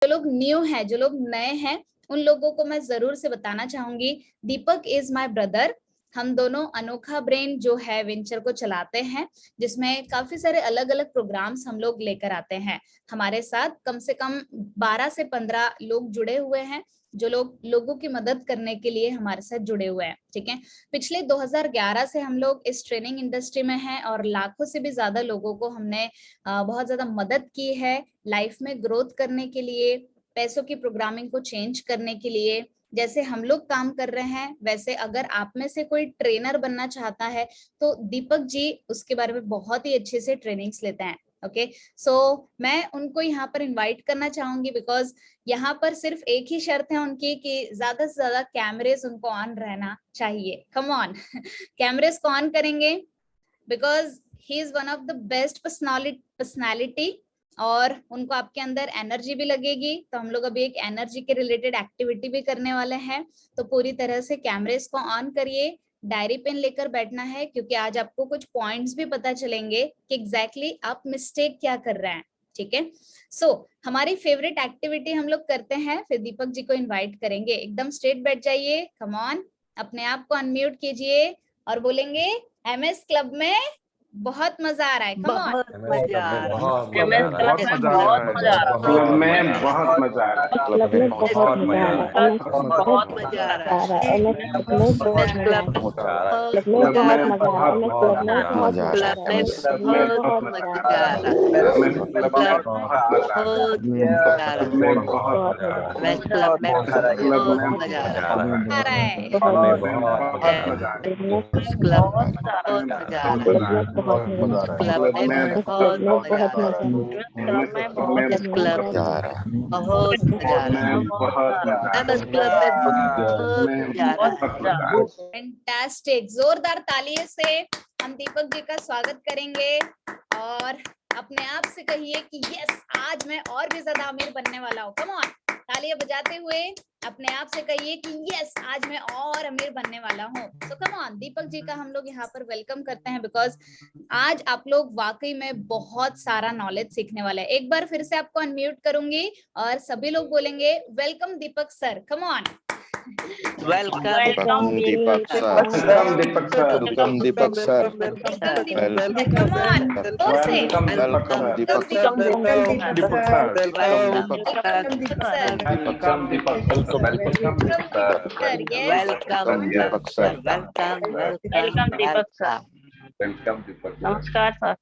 जो लोग न्यू हैं, जो लोग नए हैं, उन लोगों को मैं जरूर से बताना चाहूंगी, दीपक इज माय ब्रदर। हम दोनों अनोखा ब्रेन जो है वेंचर को चलाते हैं, जिसमें काफी सारे अलग अलग प्रोग्राम्स हम लोग लेकर आते हैं। हमारे साथ कम से कम 12 से 15 लोग जुड़े हुए हैं, जो लोग लोगों की मदद करने के लिए हमारे साथ जुड़े हुए हैं। ठीक है, पिछले 2011 से हम लोग इस ट्रेनिंग इंडस्ट्री में हैं और लाखों से भी ज्यादा लोगों को हमने बहुत ज्यादा मदद की है लाइफ में ग्रोथ करने के लिए, पैसों की प्रोग्रामिंग को चेंज करने के लिए। जैसे हम लोग काम कर रहे हैं, वैसे अगर आप में से कोई ट्रेनर बनना चाहता है तो दीपक जी उसके बारे में बहुत ही अच्छे से ट्रेनिंग्स लेते हैं। ओके, सो मैं उनको यहाँ पर इनवाइट करना चाहूंगी, बिकॉज यहाँ पर सिर्फ एक ही शर्त है उनकी कि ज्यादा से ज्यादा कैमरेज उनको ऑन रहना चाहिए। कम ऑन कैमरेज को ऑन करेंगे, because he is one of the best personality, और उनको आपके अंदर एनर्जी भी लगेगी। तो हम लोग अभी एक एनर्जी के रिलेटेड एक्टिविटी भी करने वाले हैं। तो पूरी तरह से कैमरेज को ऑन करिए, डायरी पेन लेकर बैठना है, क्योंकि आज आपको कुछ पॉइंट्स भी पता चलेंगे कि एग्जैक्टली आप मिस्टेक क्या कर रहे हैं। ठीक है, सो हमारी फेवरेट एक्टिविटी हम लोग करते हैं, फिर दीपक जी को इन्वाइट करेंगे। एकदम स्ट्रेट बैठ जाइए, कम ऑन, अपने आप को अनम्यूट कीजिए और बोलेंगे एमएस क्लब में बहुत मजा आ रहा है। कम ऑन, बहुत मजा आ रहा है। बहुत मजा आ रहा है। क्लब में बहुत मजा आ रहा है। क्लब में बहुत मजा आ रहा है। बहुत मजा आ रहा है। एमएस क्लब में बहुत मजा आ रहा है। क्लब में बहुत मजा आ रहा है। क्लब में बहुत मजा आ रहा है। क्लब में बहुत मजा आ रहा है। क्लब में बहुत मजा आ रहा है। क्लब में बहुत मजा आ रहा है। क्लब में बहुत मजा आ रहा है। आ रहा है। क्लब में बहुत मजा आ रहा है। क्लब में बहुत मजा आ रहा है। क्लब में बहुत मजा आ रहा है। क्लब में बहुत मजा आ रहा है। एमएस क्लब में बहुत मजा आ रहा है। फैंटास्टिक, जोरदार तालियों से हम दीपक जी का स्वागत करेंगे और अपने आप से कहिए कि यस, आज मैं और भी ज्यादा अमीर बनने वाला हूँ। कम ऑन, तालियां बजाते हुए अपने आप से कहिए कि यस, आज मैं और अमीर बनने वाला हूँ। तो कम ऑन, दीपक जी का हम लोग यहाँ पर वेलकम करते हैं, बिकॉज आज आप लोग वाकई में बहुत सारा नॉलेज सीखने वाले हैं। एक बार फिर से आपको अनम्यूट करूंगी और सभी लोग बोलेंगे welcome Deepak sir. Come on, welcome Deepak sir. Welcome Deepak sir. Welcome Deepak sir. Come on, जोर से वेलकम दीपक सर। वेलकम दीपक सर। दीपक सर। वेलकम दीपक सर। वेलकम दीपक सर। नमस्कार sir.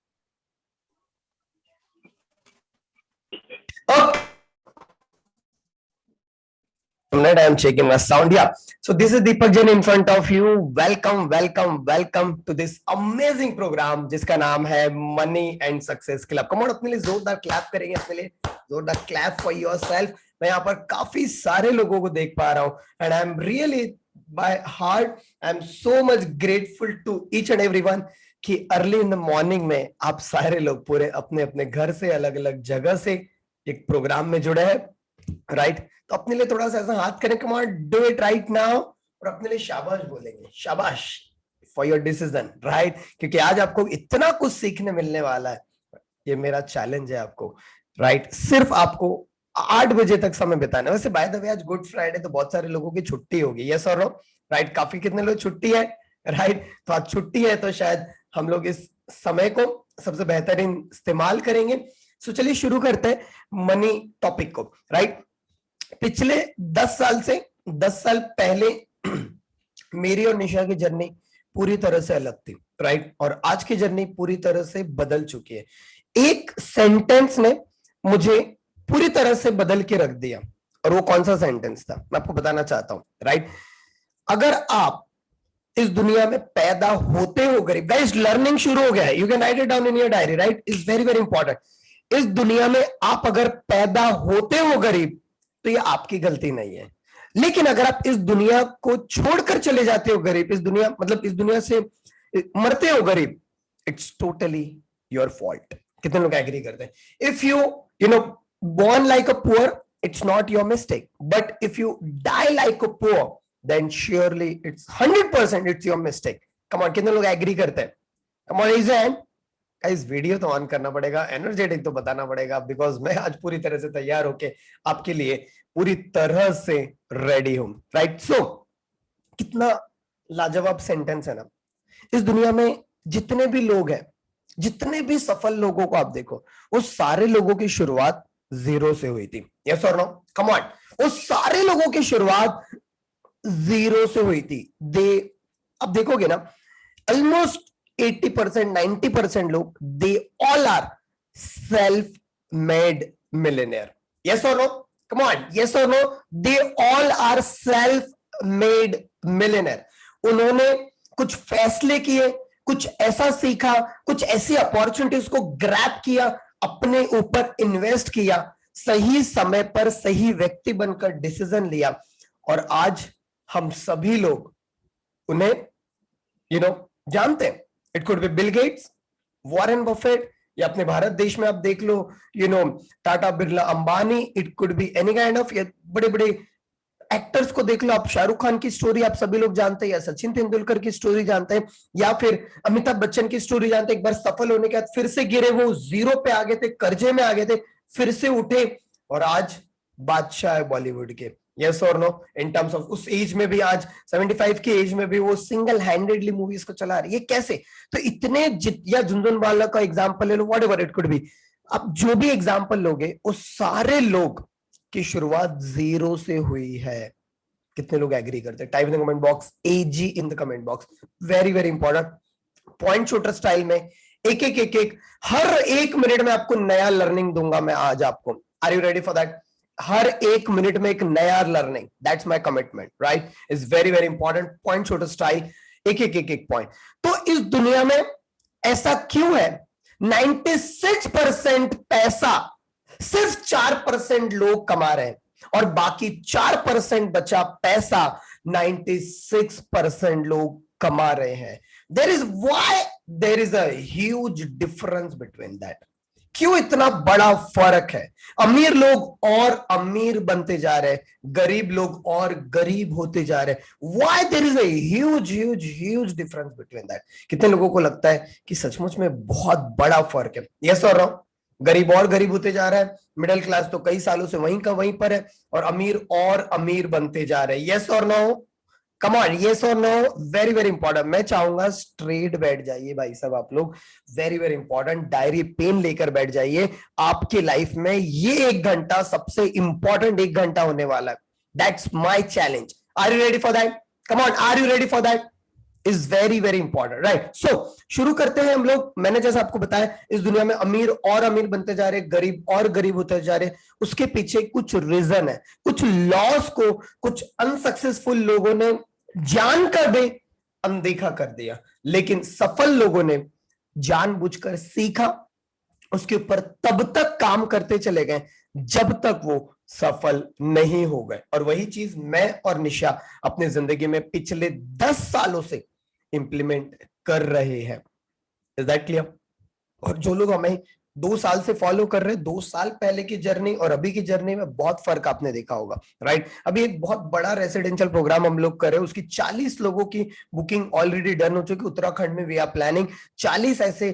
I am checking my sound. Yeah. So this is Deepak Jain in front of you. Welcome, welcome, welcome to this amazing program जिसका नाम है Money and Success Club. Come on, अपने लिए जोरदार clap करेंगे, अपने लिए जोरदार क्लैप फॉर योरसेल्फ। मैं यहाँ पर काफी सारे लोगों को देख पा रहा हूँ and I am really by heart I am so much grateful to each and everyone कि अर्ली इन द मॉर्निंग में आप सारे लोग पूरे अपने अपने घर से अलग अलग जगह से एक प्रोग्राम में जुड़े हैं, राइट? तो अपने लिए थोड़ा सा ऐसा हाथ करें, come on, do it right now, और अपने लिए शाबाश बोलेंगे, शाबाश फॉर योर डिसीजन, राइट? क्योंकि आज आपको इतना कुछ सीखने मिलने वाला है। ये मेरा चैलेंज है आपको, राइट? सिर्फ आपको 8 बजे तक समय बिताना। वैसे बाय द वे आज गुड फ्राइडे, तो बहुत सारे लोगों की छुट्टी होगी, यस और नो, राइट? काफी कितने लोग छुट्टी है, राइट? तो आज छुट्टी है, तो शायद हम लोग इस समय को सबसे बेहतरीन इस्तेमाल करेंगे। सो चलिए शुरू करते हैं मनी टॉपिक को, राइट? पिछले 10 साल पहले मेरी और निशा की जर्नी पूरी तरह से अलग थी, राइट? और आज की जर्नी पूरी तरह से बदल चुकी है। एक सेंटेंस ने मुझे पूरी तरह से बदल के रख दिया, और वो कौन सा सेंटेंस था मैं आपको बताना चाहता हूं, राइट? अगर आप इस दुनिया में पैदा होते हो गरीब, गाइस लर्निंग शुरू हो गया है, you can write it down in your diary, right? Is very very important. इस दुनिया में आप अगर पैदा होते हो गरीब, तो ये आपकी गलती नहीं है। लेकिन अगर आप इस दुनिया को छोड़कर चले जाते हो गरीब, इस दुनिया मतलब इस दुनिया से मरते हो गरीब, इट्स टोटली योर फॉल्ट। कितने लोग एग्री करते हैं? If you know born like a poor, it's not your mistake, but if you die like a poor, then surely it's 100% it's your mistake. Come on, कितने लोग agree करते हैं? Come on, raise your hand. इस video तो on करना पड़ेगा, energetic तो बताना पड़ेगा, बिकॉज मैं आज पूरी तरह से तैयार होके आपके लिए पूरी तरह से रेडी हूं, राइट। सो कितना लाजवाब सेंटेंस है ना। इस दुनिया में जितने भी लोग हैं, जितने भी सफल लोगों को आप देखो, वो सारे लोगों की शुरुआत जीरो से हुई थी। यस और नो? Come on. वो सारे लोगों की शुरुआत जीरो से हुई थी। अब देखोगे ना, ऑलमोस्ट 80%, 90% लोग, they all are self made millionaire. Yes और नो? कम ऑन, यस और no? They all are self made millionaire. उन्होंने कुछ फैसले किए, कुछ ऐसा सीखा, कुछ ऐसी अपॉर्चुनिटीज को ग्रैब किया, अपने ऊपर इन्वेस्ट किया, सही समय पर सही व्यक्ति बनकर डिसीजन लिया, और आज हम सभी लोग उन्हें जानते हैं। It could be Bill Gates, Warren Buffett, या अपने भारत देश में आप देख लो Tata, Birla, Ambani. It could be any kind of, बड़े बड़े एक्टर्स को देख लो आप, शाहरुख खान की स्टोरी आप सभी लोग जानते हैं, या सचिन तेंदुलकर की स्टोरी जानते हैं, या फिर अमिताभ बच्चन की स्टोरी जानते हैं। एक बार सफल होने के बाद फिर से गिरे, वो जीरो पे आ गए थे, कर्जे में आ गए थे, फिर से उठे, और आज बादशाह है बॉलीवुड के। यस और नो? इन टर्म्स ऑफ उस एज में भी, आज 75 की एज में भी वो सिंगल हैंडेडली मूवीज को चला रही है। ये कैसे? तो इतने या झुनझुनवाला का एग्जांपल ले लो, व्हाटएवर इट कुड बी, अब जो भी एग्जांपल लोगे, उस सारे लोग की शुरुआत जीरो से हुई है। कितने लोग एग्री करते हैं? Type in the comment box, AG in the comment box. Very very important point, shooter style में एक एक एक एक हर एक मिनट में आपको नया लर्निंग दूंगा मैं आज आपको। Are you ready for that? हर एक मिनट में एक नया learning, that's my commitment, right? Is very very important point, shooter style, एक एक एक एक पॉइंट। तो इस दुनिया में ऐसा क्यों है 96% पैसा सिर्फ 4% लोग कमा रहे हैं, और बाकी 4% बचा पैसा 96% लोग कमा रहे हैं? There is a huge difference between that. क्यों इतना बड़ा फर्क है? अमीर लोग और अमीर बनते जा रहे हैं, गरीब लोग और गरीब होते जा रहे हैं। Why there is a huge huge huge difference between that? कितने लोगों को लगता है कि सचमुच में बहुत बड़ा फर्क है? यस और नो? गरीब और गरीब होते जा रहा है, मिडिल क्लास तो कई सालों से वहीं का वहीं पर है, और अमीर और अमीर बनते जा रहे हैं। यस और नो? कम ऑन, यस और नो? Very very important. मैं चाहूंगा स्ट्रेट बैठ जाइए भाई साहब आप लोग, very very important. Diary pen लेकर बैठ जाइए। आपकी लाइफ में ये 1 घंटा सबसे इंपॉर्टेंट 1 घंटा होने वाला है। That's my challenge. Are you ready for that? Come on, are you ready for that? Is very very important, right? So शुरू करते हैं हम लोग। मैंने जैसा आपको बताया, इस दुनिया में अमीर और अमीर बनते जा रहे, गरीब और गरीब होते जा रहे। उसके पीछे कुछ रीजन है, कुछ लॉस को कुछ अनसक्सेसफुल लोगों ने जानकर भी अनदेखा कर दिया, लेकिन सफल लोगों ने जानबूझकर सीखा, उसके ऊपर तब तक काम करते चले गए जब तक वो सफल नहीं हो गए। और वही चीज मैं और निशा अपनी जिंदगी में पिछले 10 सालों से इंप्लीमेंट कर रहे हैं। Is that clear? और जो लोग हमें 2 साल से फॉलो कर रहे हैं, 2 साल पहले की जर्नी और अभी की जर्नी में बहुत फर्क आपने देखा होगा, राइट? अभी एक बहुत बड़ा रेसिडेंशियल प्रोग्राम हम लोग कर रहे हैं, उसकी 40 लोगों की बुकिंग ऑलरेडी डन हो चुकी। उत्तराखंड में वी आर प्लानिंग 40 ऐसे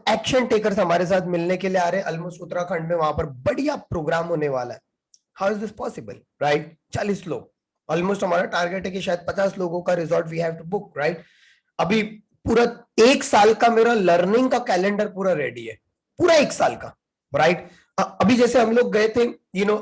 एक्शन टेकर्स हमारे साथ मिलने के लिए आ रहे हैं ऑलमोस्ट उत्तराखंड में। वहां पर बढ़िया प्रोग्राम होने वाला है। How is this possible, right? 40 लोग, ऑलमोस्ट हमारा टारगेट है कि शायद 50 लोगों का resort we have to book, right? अभी पूरा 1 साल का मेरा लर्निंग का कैलेंडर पूरा रेडी है, पूरा 1 साल का, राइट? अभी जैसे हम लोग गए थे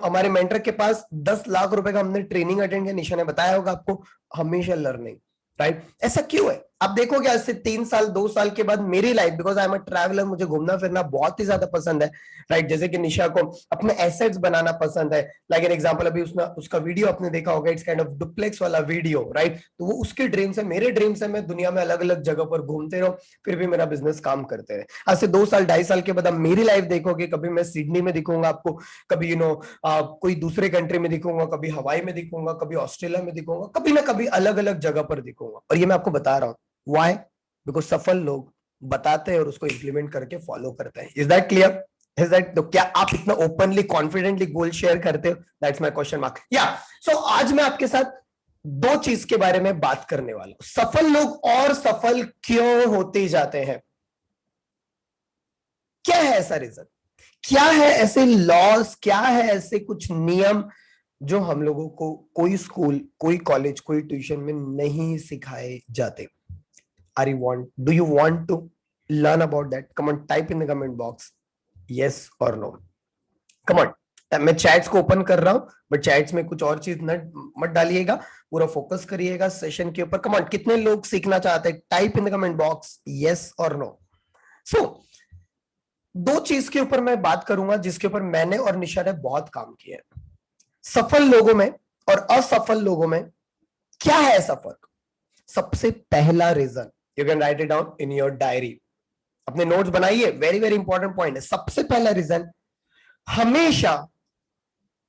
हमारे मेंटर के पास 10 लाख रुपए का हमने ट्रेनिंग अटेंड किया। निशा ने बताया होगा आपको, हमेशा लर्निंग, राइट? ऐसा क्यों है? आप देखोगे आज से 3 साल 2 साल के बाद मेरी life, because I am a traveller, मुझे घूमना फिरना बहुत ही ज्यादा पसंद है, राइट? जैसे कि निशा को अपने एसेट्स बनाना पसंद है। लाइक एन एग्जांपल, अभी उसका वीडियो आपने देखा होगा, इट्स काइंड ऑफ डुप्लेक्स वाला वीडियो, राइट? तो वो उसके ड्रीम्स है, मेरे ड्रीम्स है, मैं दुनिया में अलग अलग जगह पर घूमते रहूं, फिर भी मेरा बिजनेस काम करते रहे। आज से 2 साल 2.5 साल के बाद आप मेरी लाइफ देखोगे, कभी मैं सिडनी में दिखूंगा आपको, कभी कोई दूसरे कंट्री में दिखूंगा, कभी हवाई में दिखूंगा, कभी ऑस्ट्रेलिया में दिखूंगा, कभी ना कभी अलग अलग जगह पर दिखूंगा। और ये मैं आपको बता रहा हूँ, व्हाई? बिकॉज सफल लोग बताते हैं और उसको इंप्लीमेंट करके फॉलो करते हैं। Is that clear? Is that? तो क्या आप इतना ओपनली कॉन्फिडेंटली गोल शेयर करते हो? That's my question mark. या सो आज मैं आपके साथ 2 चीज के बारे में बात करने वाला हूं। सफल लोग और सफल क्यों होते जाते हैं, क्या है ऐसा रीजन, क्या है ऐसे लॉस, क्या है ऐसे कुछ नियम जो हम लोगों को कोई स्कूल, कोई कॉलेज, कोई ट्यूशन में नहीं सिखाए जाते? Do you want to learn about that? Come on, type in the comment box yes or no. Come on. मैं चैट्स को ओपन कर रहा हूं, बट चैट्स में कुछ और चीज मत डालिएगा, पूरा फोकस करिएगा सेशन के ऊपर। कम ऑन, कितने लोग सीखना चाहते हैं? Type in the comment box yes और नो। सो दो चीज के ऊपर मैं बात करूंगा जिसके ऊपर मैंने और निशा ने बहुत काम किया है। सफल लोगों में और असफल लोगों में क्या है ऐसा फर्क? सबसे पहला reason, you can write it down in your diary, अपने नोट्स बनाइए, वेरी वेरी इंपॉर्टेंट पॉइंट है। सबसे पहला रीजन, हमेशा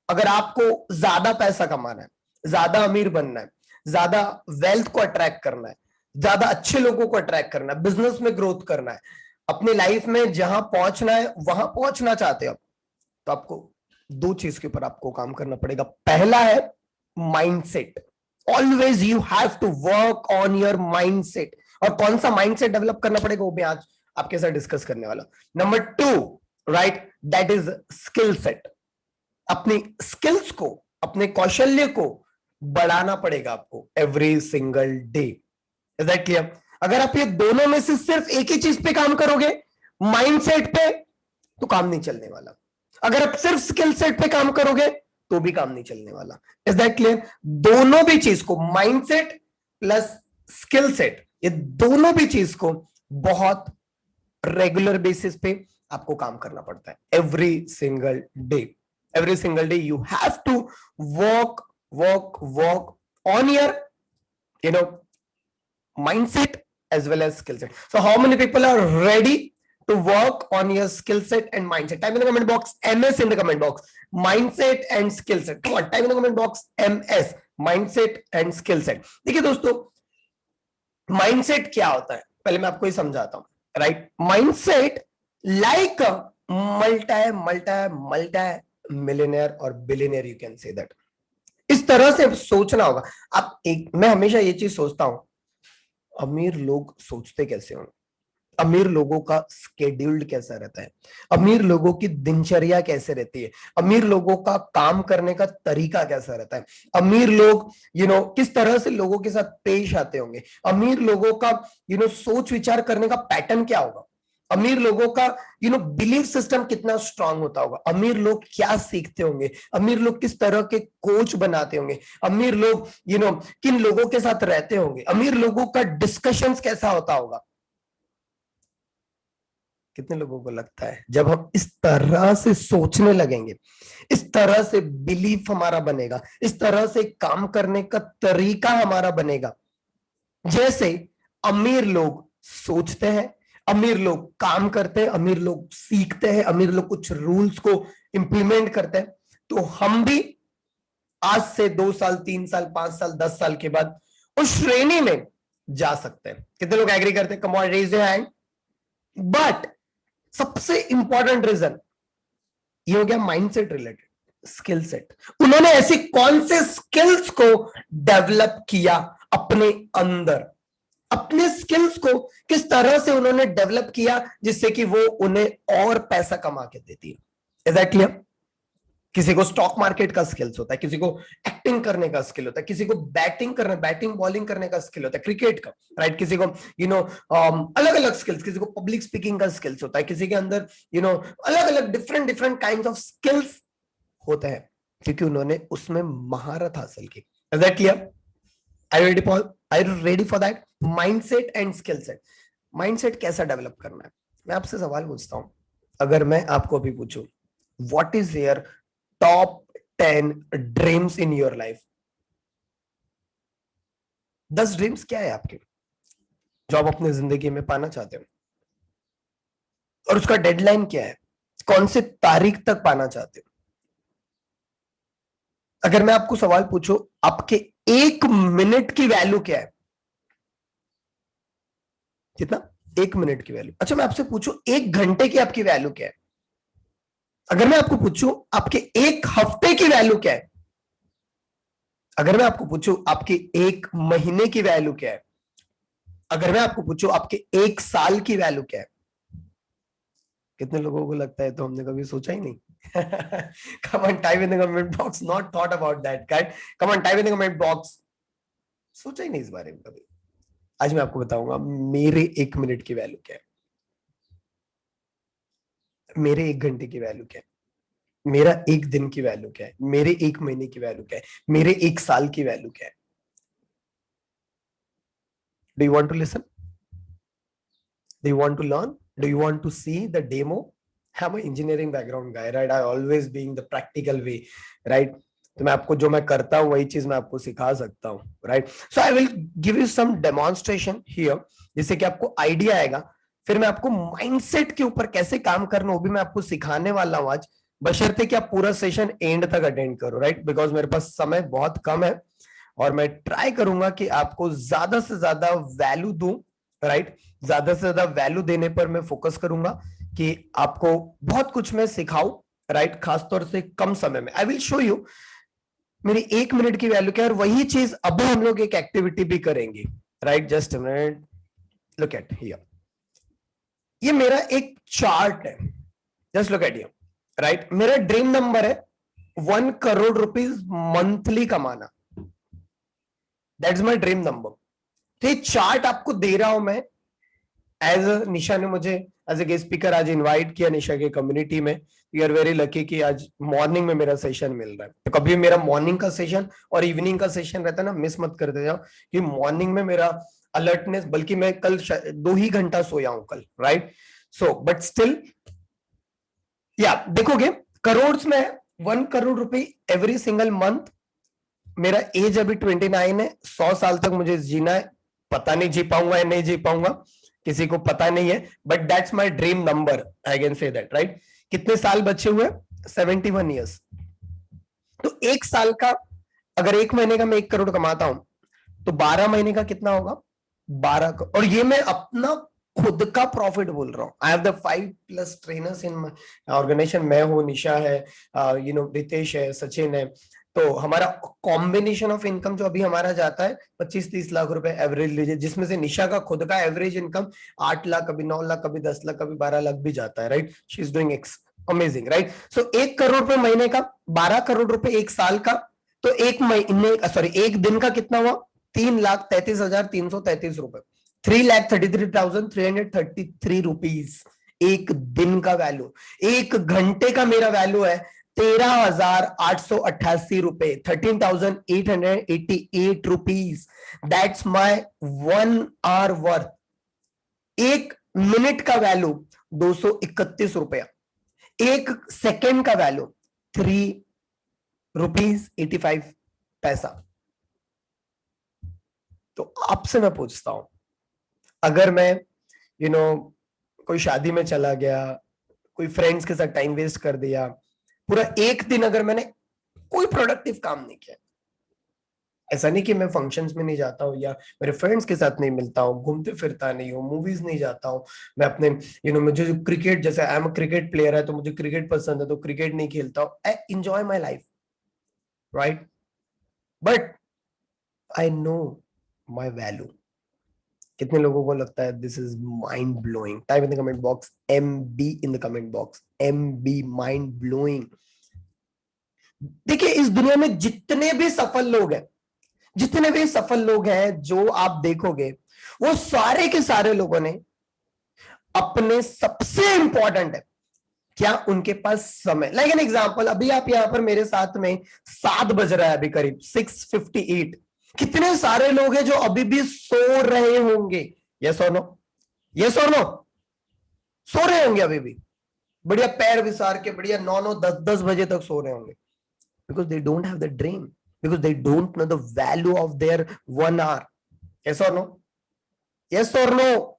अगर आपको ज्यादा पैसा कमाना है, ज्यादा अमीर बनना है, ज्यादा वेल्थ को अट्रैक्ट करना है, ज्यादा अच्छे लोगों को अट्रैक्ट करना है, बिजनेस में ग्रोथ करना है, अपनी लाइफ में जहां पहुंचना है वहां पहुंचना चाहते हो, तो आपको दो चीज के ऊपर आपको काम करना पड़ेगा। पहला है mindset. Always you have to work on your mindset. और कौन सा माइंडसेट डेवलप करना पड़ेगा वो मैं आज आपके साथ डिस्कस करने वाला। Number 2, right, that is skill set. अपनी स्किल्स को, अपने कौशल्य को बढ़ाना पड़ेगा आपको every single day. Is that clear? अगर आप ये दोनों में से सिर्फ एक ही चीज पे काम करोगे, माइंडसेट पे, तो काम नहीं चलने वाला। अगर आप सिर्फ स्किल सेट पे काम करोगे तो भी काम नहीं चलने वाला। Is that clear? दोनों भी चीज को, माइंडसेट प्लस स्किल सेट, ये दोनों भी चीज को बहुत रेगुलर बेसिस पे आपको काम करना पड़ता है। Every single day you have to work on your mindset as well as skill set. So how many people are ready to work on your skill set and mindset? Type in the comment box MS in the comment box. Mindset and skill set. Come on, type in the comment box MS. Mindset and skill set. देखिए दोस्तों, mindset क्या होता है पहले मैं आपको ही समझाता हूं, right? mindset like a multi millionaire और billionaire, you can say that. इस तरह से सोचना होगा। आप मैं हमेशा ये चीज सोचता हूं, अमीर लोग सोचते कैसे होंगे, अमीर लोगों का स्केड्यूल्ड कैसा रहता है, अमीर लोगों की दिनचर्या कैसे रहती है, अमीर लोगों का काम करने का तरीका कैसा रहता है, अमीर लोग किस तरह से लोगों के साथ पेश आते होंगे, अमीर लोगों का सोच विचार करने का पैटर्न क्या होगा, अमीर लोगों का बिलीफ सिस्टम कितना स्ट्रांग होता होगा, अमीर लोग क्या सीखते होंगे, अमीर लोग किस तरह के कोच बनाते होंगे, अमीर लोग किन लोगों के साथ रहते होंगे, अमीर लोगों का डिस्कशंस कैसा होता होगा। कितने लोगों को लगता है जब हम इस तरह से सोचने लगेंगे, इस तरह से बिलीफ हमारा बनेगा, इस तरह से काम करने का तरीका हमारा बनेगा, जैसे अमीर लोग सोचते हैं, अमीर लोग काम करते हैं, अमीर लोग सीखते हैं, अमीर लोग कुछ रूल्स को इंप्लीमेंट करते हैं, तो हम भी आज से 2 साल 3 साल 5 साल 10 साल के बाद उस श्रेणी में जा सकते हैं। कितने लोग एग्री करते हैं? Come on, raise your hand. But सबसे इंपॉर्टेंट रीजन ये हो गया माइंडसेट रिलेटेड, स्किल सेट। उन्होंने ऐसी कौन से स्किल्स को डेवलप किया अपने अंदर, अपने स्किल्स को किस तरह से उन्होंने डेवलप किया जिससे कि वो उन्हें और पैसा कमा के देती है। Is that clear? किसी को स्टॉक मार्केट का स्किल्स होता है, किसी को एक्टिंग करने का स्किल होता है, किसी को बैटिंग बॉलिंग करने का स्किल होता है, क्रिकेट का, राइट? किसी को अलग अलग स्किल्स, किसी को पब्लिक स्पीकिंग का स्किल्स होता है, किसी के अंदर अलग अलग डिफरेंट काइंड ऑफ स्किल्स होते हैं, क्योंकि उन्होंने उसमें महारत हासिल की। Is that clear? Are you ready for that? Mindset and skill set. Mindset कैसा डेवलप करना है? मैं आपसे सवाल पूछता हूं, अगर मैं आपको अभी पूछूं, what is your top 10 dreams in your life? 10 dreams क्या है आपके जो आप अपने जिंदगी में पाना चाहते हो, और उसका डेडलाइन क्या है, कौन से तारीख तक पाना चाहते हो? अगर मैं आपको सवाल पूछूं, आपके 1 मिनट की वैल्यू क्या है? कितना? 1 मिनट की वैल्यू। अच्छा, मैं आपसे पूछूं 1 घंटे की आपकी वैल्यू क्या है? अगर मैं आपको पूछूं आपके 1 हफ्ते की वैल्यू क्या है? अगर मैं आपको पूछूं आपके 1 महीने की वैल्यू क्या है? अगर मैं आपको पूछूं आपके 1 साल की वैल्यू क्या है? कितने लोगों को लगता है तो हमने कभी सोचा ही नहीं? Come on, type in the comment box. Not thought about that, guys. Come on, type in the comment box. सोचा ही नहीं इस बारे में कभी। आज मैं आपको बताऊंगा मेरे 1 मिनट की वैल्यू क्या है, मेरे 1 घंटे की वैल्यू क्या है, मेरा 1 दिन की वैल्यू क्या है, मेरे 1 महीने की वैल्यू क्या है, मेरे 1 साल की वैल्यू क्या है। Do you want to listen? Do you want to learn? Do you want to see the demo? I'm an engineering background guy, right? I always being the practical way, right? तो मैं आपको जो मैं करता हूँ वही चीज मैं आपको सिखा सकता हूँ, right? So I will give you some demonstration here, जिससे कि आपको आइडिया आएगा। फिर मैं आपको माइंडसेट के ऊपर कैसे काम करना वो भी मैं आपको सिखाने वाला हूँ आज, बशर्ते कि आप पूरा सेशन एंड तक अटेंड करो, राइट? बिकॉज मेरे पास समय बहुत कम है और मैं ट्राई करूंगा कि आपको ज्यादा से ज्यादा वैल्यू दूं, राइट? ज्यादा से ज्यादा वैल्यू देने पर मैं फोकस करूंगा कि आपको बहुत कुछ मैं सिखाऊं, राइट? खासतौर से कम समय में। आई विल शो यू मेरी 1 मिनट की वैल्यू क्या है, और वही चीज अब हम लोग एक एक्टिविटी भी करेंगे, right? Just a minute, look at here. ये मेरा एक चार्ट है, just look at here, right? मेरा ड्रीम नंबर है 1 करोड़ रुपीस मंथली कमाना, दैट्स माय ड्रीम नंबर। तो ये चार्ट आपको दे रहा हूं मैं एज निशा ने मुझे एज ए गेस्ट स्पीकर आज इनवाइट किया निशा के कम्युनिटी में। यू आर वेरी लकी कि आज मॉर्निंग में मेरा सेशन मिल रहा है। तो कभी मेरा मॉर्निंग का सेशन और इवनिंग का सेशन रहता है ना, मिस मत करते जाओ, कि मॉर्निंग में मेरा अलर्टनेस, बल्कि मैं कल 2 ही घंटा सोया हूं कल, राइट? सो बट स्टिल या देखोगे करोड़ में 1 करोड़ रुपए एवरी सिंगल मंथ। मेरा एज अभी 29 है, 100 साल तक मुझे जीना है। पता नहीं जी पाऊंगा या नहीं जी पाऊंगा, किसी को पता नहीं है, but that's my dream number, I can say that, right? कितने साल बचे हुए? 71 ईयर्स। तो 1 साल का, अगर 1 महीने का मैं 1 करोड़ कमाता हूं तो 12 महीने का कितना होगा? 12 करोड़। और ये मैं अपना खुद का प्रॉफिट बोल रहा हूं। I have the 5+ trainers in organization. मैं हूं, निशा है, रितेश है, सचिन है। तो हमारा कॉम्बिनेशन ऑफ इनकम जो अभी हमारा जाता है 25-30 लाख रुपए एवरेज लीजिए, जिसमें से निशा का खुद का एवरेज इनकम 8 लाख, कभी 9 लाख, कभी 10 लाख, कभी 12 लाख भी जाता है, right? She is doing amazing, right? So 1 crore रुपए महीने का, 12 करोड़ रुपए 1 साल का, तो 1 दिन का कितना हुआ? 3,33,333 रुपए, 3,33,333 रुपीज एक दिन का वैल्यू। 1 घंटे का मेरा वैल्यू है 13,888 रुपए, 13,888 rupees. That's my 1 hour worth. 1 minute का वैल्यू 231 रुपया, 1 सेकेंड का वैल्यू 3 रुपीज 85 पैसा। तो आपसे मैं पूछता हूं, अगर मैं कोई शादी में चला गया, कोई फ्रेंड्स के साथ टाइम वेस्ट कर दिया, पूरा 1 दिन अगर मैंने कोई प्रोडक्टिव काम नहीं किया, ऐसा नहीं कि मैं फंक्शंस में नहीं जाता हूँ या मेरे फ्रेंड्स के साथ नहीं मिलता हूँ, घूमते फिरता नहीं हूँ, मूवीज नहीं जाता हूँ, मैं अपने मुझे जो क्रिकेट, जैसे आई एम क्रिकेट प्लेयर है तो मुझे क्रिकेट पसंद है तो क्रिकेट नहीं खेलता हूँ, I enjoy my life, right? But I know my value. कितने लोगों को लगता है this is mind blowing? Type in the comment box MB in the comment box, MB, mind blowing. देखिए, इस दुनिया में जितने भी सफल लोग हैं जो आप देखोगे, वो सारे के सारे लोगों ने अपने, सबसे इंपॉर्टेंट है क्या? उनके पास समय। लाइक एन एग्जांपल, अभी आप यहां पर मेरे साथ में 7 बज रहा है, अभी करीब 6:58। कितने सारे लोग हैं जो अभी भी सो रहे होंगे? यस और नो? यस और नो? सो रहे होंगे अभी भी, बढ़िया पैर विसार के, बढ़िया 9-9, 10-10 बजे तक सो रहे होंगे, because they don't have the dream, because they don't know the value of their 1 hour. Yes or no? Yes or no?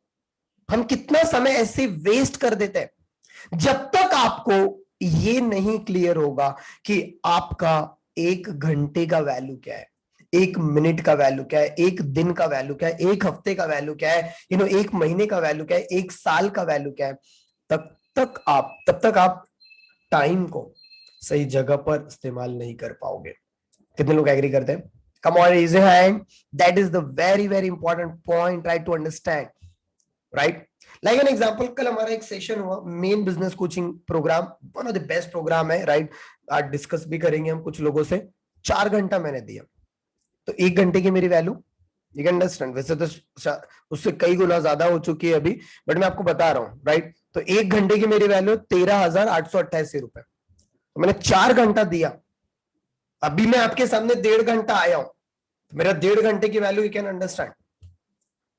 हम कितना समय ऐसे वेस्ट कर देते हैं। जब तक आपको ये नहीं क्लियर होगा कि आपका 1 घंटे का वैल्यू क्या है, 1 मिनट का वैल्यू क्या है, 1 दिन का वैल्यू क्या है, 1 हफ्ते का वैल्यू क्या है, 1 महीने का वैल्यू क्या है, 1 साल का वैल्यू क्या है, तब तक आप टाइम को सही जगह पर इस्तेमाल नहीं कर पाओगे। कितने लोग एग्री करते हैं? Come on, raise your hand. That is the very very important point, right, to understand, right? Like an example, कल हमारा एक सेशन हुआ main business coaching program, one of the best program है, राइट। आज discuss भी करेंगे हम कुछ लोगों से। 4 घंटा मैंने दिया, तो 1 घंटे की मेरी वैल्यू, यू कैन अंडरस्टैंड। वैसे तो उससे कई गुना ज्यादा हो चुकी है अभी, बट मैं आपको बता रहा हूँ, राइट। तो 1 घंटे की मेरी वैल्यू 13,888 रुपए, तो मैंने 4 घंटा दिया। अभी मैं आपके सामने 1.5 घंटा आया हूं, तो मेरा 1.5 घंटे की वैल्यू, यू कैन अंडरस्टैंड।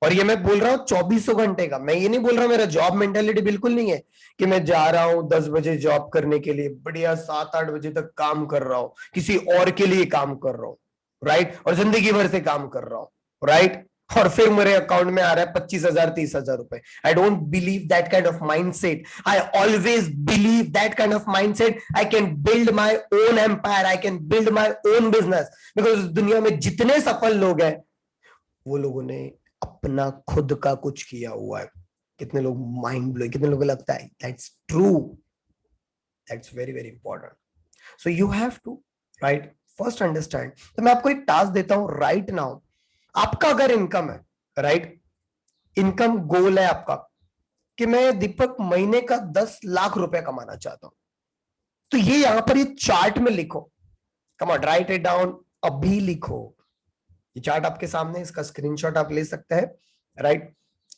और ये मैं बोल रहा हूँ 2400 घंटे का। मैं ये नहीं बोल रहा, मेरा जॉब मेंटेलिटी बिल्कुल नहीं है कि मैं जा रहा हूँ 10 बजे जॉब करने के लिए, बढ़िया 7-8 बजे तक काम कर रहा हूँ, किसी और के लिए काम कर रहा हूँ, राइट, और जिंदगी भर से काम कर रहा हूँ, राइट, और फिर मेरे अकाउंट में आ रहा है 25,000 30,000 रुपए। I don't believe that kind of mindset. I always believe that kind of mindset. I can build my own empire, I can build my own business, because दुनिया में जितने सफल लोग हैं वो लोगों ने अपना खुद का कुछ किया हुआ है। कितने लोग माइंड ब्लोइंग, कितने लोगों को लगता है that's true, that's very very important. So you have to, right, first understand. तो मैं आपको एक टास्क देता हूं राइट नाउ। आपका अगर इनकम है, राइट, इनकम गोल है आपका कि मैं दीपक महीने का 10 लाख रुपए कमाना चाहता हूं, तो ये यहां पर ये चार्ट में लिखो। कम ऑन, राइट इट डाउन, अभी लिखो। ये चार्ट आपके सामने, इसका स्क्रीनशॉट आप ले सकते हैं, right.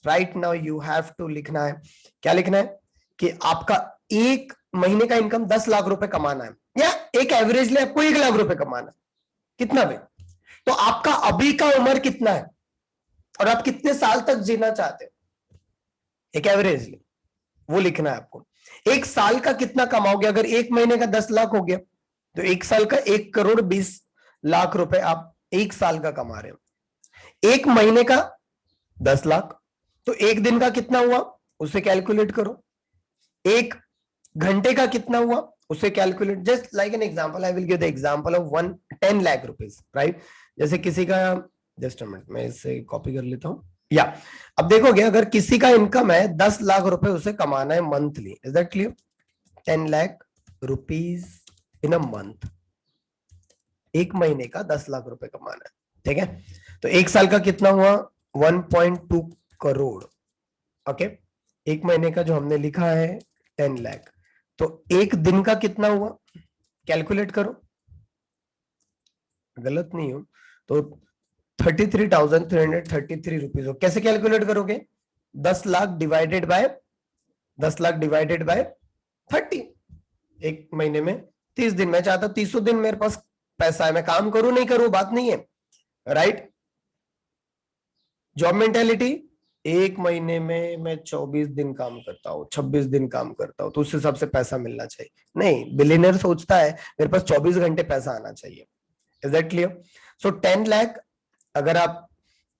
Right now you have to लिखना है, क्या लिखना है कि आपका एक महीने का इनकम 10 लाख रुपए कमाना है, या एक एवरेजली आपको 1 लाख रुपए कमाना है, कितना भी। तो आपका अभी का उम्र कितना है और आप कितने साल तक जीना चाहते हो, एक एवरेजली वो लिखना है आपको। 1 साल का कितना कमाओगे, अगर 1 महीने का 10 लाख हो गया तो 1 साल का 1,20,00,000 रुपए आप 1 साल का कमा रहे हो। 1 महीने का 10 लाख, तो 1 दिन का कितना हुआ उसे कैलकुलेट करो। 1 घंटे का कितना हुआ उसे calculate. Just like an example, I will give the example of 10 lakh rupees, right. जैसे किसी का, जस्ट अ मिनट, मैं इसे कॉपी कर लेता हूं, या अब देखोगे अगर किसी का इनकम है 10 लाख रुपए उसे कमाना है monthly, is that clear? 10 lakh rupees in a month, 1 महीने का 10 लाख रुपए कमाना है, ठीक है। तो 1 साल का कितना हुआ 1.2 करोड़, ओके। 1 महीने का जो हमने लिखा है 10 लाख, तो 1 दिन का कितना हुआ कैलकुलेट करो, गलत नहीं हो तो 33,333 रुपीज हो। कैसे कैलकुलेट करोगे? 10 लाख डिवाइडेड बाय 30। 1 महीने में 30 दिन, मैं चाहता हूं 30 दिन मेरे पास पैसा है, मैं काम करूं नहीं करूं बात नहीं है, राइट। जॉब मेंटेलिटी, 1 महीने में मैं 24 दिन काम करता हूँ, 26 दिन काम करता हूँ, तो उस हिसाब से पैसा मिलना चाहिए। नहीं, बिलियनर सोचता है मेरे पास 24 घंटे पैसा आना चाहिए। Is that clear? So 10 lakh अगर आप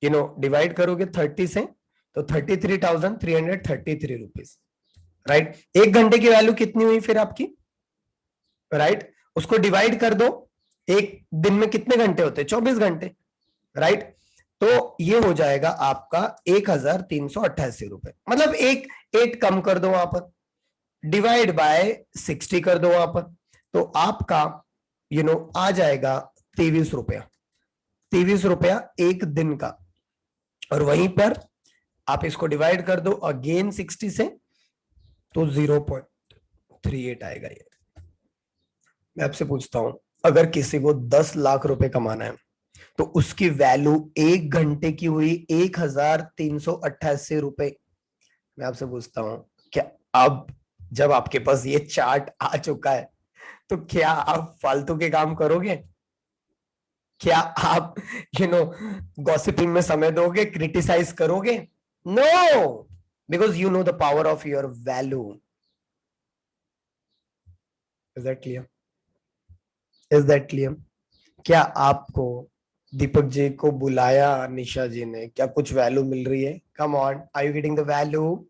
डिवाइड करोगे 30 से, तो 33,333 रुपीज, राइट। 1 घंटे की वैल्यू कितनी हुई फिर आपकी, राइट। उसको डिवाइड कर दो, 1 दिन में कितने घंटे होते हैं? 24 घंटे, राइट। तो ये हो जाएगा आपका 1,388 रुपए। मतलब एक 8 कम कर दो वहां पर, डिवाइड बाय 60 कर दो वहां पर, तो आपका आ जाएगा 23 रुपया। 23 रुपया 1 दिन का, और वहीं पर आप इसको डिवाइड कर दो अगेन 60 से, तो 0.38 आएगा ये। मैं आपसे पूछता हूं, अगर किसी को 10 लाख रुपए कमाना है तो उसकी वैल्यू 1 घंटे की हुई 1,388 रुपए। मैं आपसे पूछता हूं, क्या अब जब आपके पास ये चार्ट आ चुका है तो क्या आप फालतू के काम करोगे? क्या आप गॉसिपिंग में समय दोगे, क्रिटिसाइज करोगे? No, because you know the power of your value. Is that clear? Is that clear? क्या आपको दीपक जी को बुलाया निशा जी ने, क्या कुछ वैल्यू मिल रही है? Come on, are you getting the value?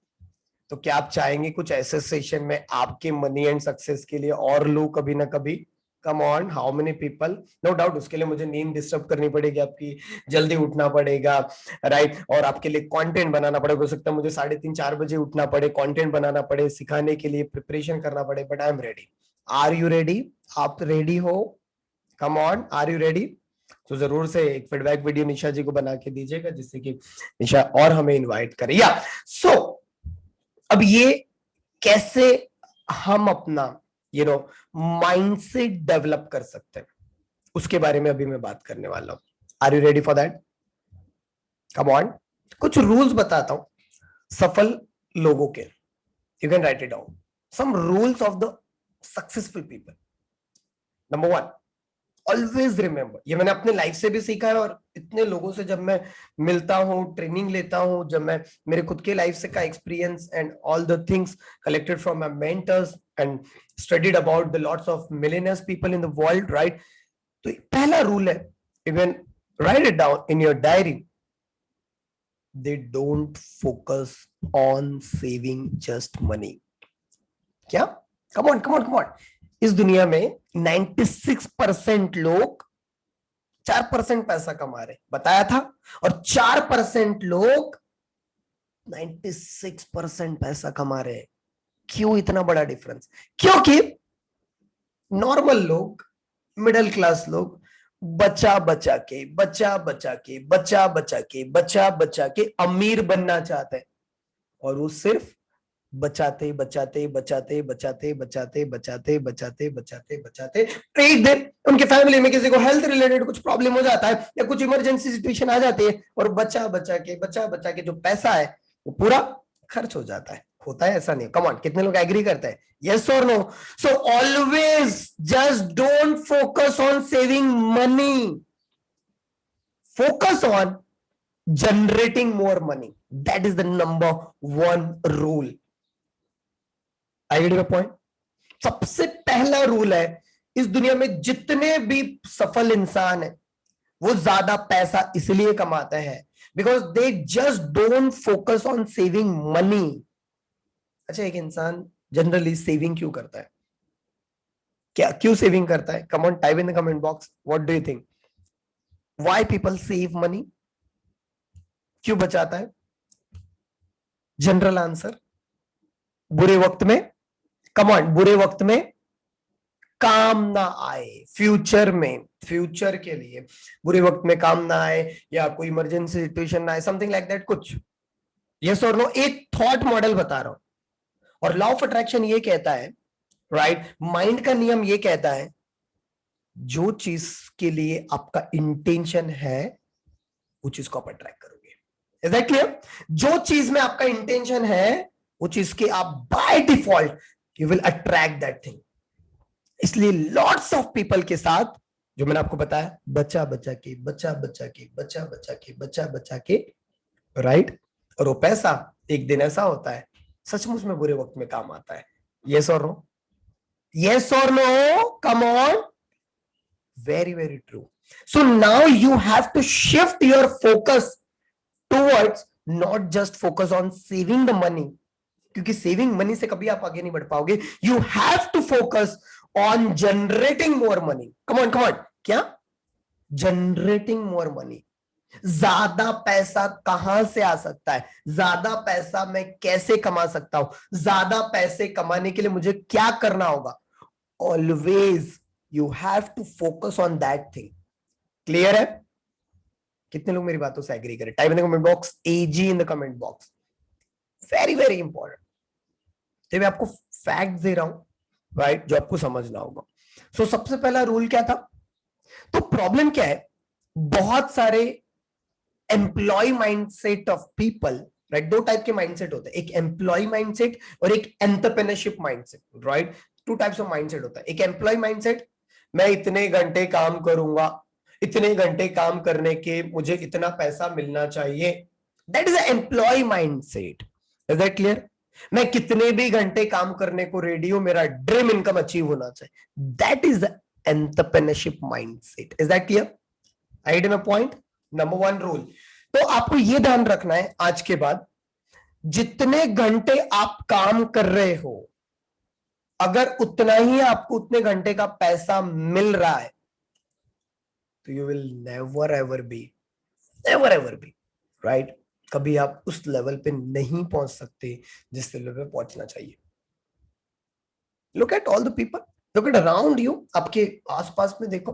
तो क्या आप चाहेंगे कुछ ऐसे सेशन में आपके मनी एंड सक्सेस के लिए और लो कभी ना कभी? Come on, how many people? No doubt उसके लिए मुझे नींद डिस्टर्ब करनी पड़ेगी आपकी, जल्दी उठना पड़ेगा, राइट, और आपके लिए कंटेंट बनाना पड़ेगा। हो सकता है मुझे 3:30-4 बजे उठना पड़े, कंटेंट बनाना पड़े, सिखाने के लिए प्रिपरेशन करना पड़े, but I am ready. Are you ready? आप रेडी हो? Come on, are you ready? तो जरूर से एक फीडबैक वीडियो निशा जी को बना के दीजिएगा, जिससे कि निशा और हमें इनवाइट करे। या सो अब ये कैसे हम अपना माइंडसेट डेवलप कर सकते हैं, उसके बारे में अभी मैं बात करने वाला हूं। Are you ready for that? Come on. कुछ रूल्स बताता हूं सफल लोगों के, you can write it down. Some rules of the successful people. Number 1, always remember, ये मैंने अपने लाइफ से भी सीखा है और इतने लोगों से जब मैं मिलता हूं, ट्रेनिंग लेता हूं, जब मैं मेरे खुद के लाइफ से का experience and all the things collected from my mentors and studied about the lots of millionaires people in the world, right? तो पहला रूल है, even write it down in your diary, they don't focus on saving just money. क्या? Come on come on come on. इस दुनिया में 96% लोग 4% पैसा कमा रहे, बताया था, और 4% लोग 96% पैसा कमा रहे हैं। क्यों इतना बड़ा डिफरेंस? क्योंकि नॉर्मल लोग, मिडिल क्लास लोग बचा बचा के अमीर बनना चाहते हैं, और वो सिर्फ बचाते एक दिन उनके फैमिली में किसी को हेल्थ रिलेटेड कुछ प्रॉब्लम हो जाता है या कुछ इमरजेंसी सिचुएशन आ जाती है, और बचा बचा के जो पैसा है वो पूरा खर्च हो जाता है। होता है ऐसा? नहीं। कम ऑन, कितने लोग एग्री करते हैं? यस और no? So always just don't focus on saving money, focus on generating more money. That is the number 1 rule. I get your point? सबसे पहला रूल है, इस दुनिया में जितने भी सफल इंसान है वो ज्यादा पैसा इसलिए कमाते हैं because they just don't focus on saving money. अच्छा, एक इंसान जनरली सेविंग क्यों करता है? क्या क्यों सेविंग करता है? Come on, type in the comment box, what do you think? Why people save money? क्यों बचाता है? जनरल आंसर, बुरे वक्त में, कम ऑन, बुरे वक्त में काम ना आए, फ्यूचर में, फ्यूचर के लिए बुरे वक्त में काम ना आए या कोई इमरजेंसी सिचुएशन ना आए, समथिंग लाइक दैट कुछ। यस और नो? एक थॉट मॉडल बता रहा हूं, और लॉ ऑफ अट्रैक्शन ये कहता है, राइट, माइंड का नियम ये कहता है, जो चीज के लिए आपका इंटेंशन है वो चीज को आप अट्रैक्ट करोगे। Is that clear? जो चीज में आपका इंटेंशन है वो चीज के आप bye default you will attract that thing. इसलिए लॉट्स ऑफ पीपल के साथ जो मैंने आपको बताया, बचा बचा के, राइट, और वो पैसा एक दिन ऐसा होता है सचमुच में बुरे वक्त में काम आता है। यस और नो? यस और no? Come on. Very very true. So now you have to shift your focus towards not just focus on saving the money, क्योंकि सेविंग मनी से कभी आप आगे नहीं बढ़ पाओगे। You have to focus on generating more money. Come on come on. क्या? Generating more money. ज्यादा पैसा कहां से आ सकता है? ज्यादा पैसा मैं कैसे कमा सकता हूं? ज्यादा पैसे कमाने के लिए मुझे क्या करना होगा? Always you have to focus on that thing. Clear है? कितने लोग मेरी बातों से एग्री करें? Type in the comment box, AG in the comment box. Very very important. तो मैं आपको फैक्ट दे रहा हूं, राइट, जो आपको समझना होगा। सो सबसे पहला रूल क्या था? तो प्रॉब्लम क्या है, बहुत सारे employ mindset of people, right, 2 type के माइंडसेट होते हैं, एक एम्प्लॉय माइंडसेट और एक entrepreneurship mindset, right. 2 types of mindset होता है। एक एम्प्लॉय माइंडसेट, मैं इतने घंटे काम करूंगा, इतने घंटे काम करने के मुझे इतना पैसा मिलना चाहिए, that is employee mindset. Is that clear? मैं कितने भी घंटे काम करने को रेडी हूं, मेरा ड्रीम इनकम अचीव होना चाहिए, that is entrepreneurship mindset. Is that clear? I get my point? Number 1 rule. तो आपको यह ध्यान रखना है आज के बाद, जितने घंटे आप काम कर रहे हो, अगर उतना ही आपको उतने घंटे का पैसा मिल रहा है, तो you will never ever be right. कभी आप उस लेवल पे नहीं पहुंच सकते जिस लेवल पे पहुंचना चाहिए। Look at all the people, look at around you, आपके आसपास में देखो,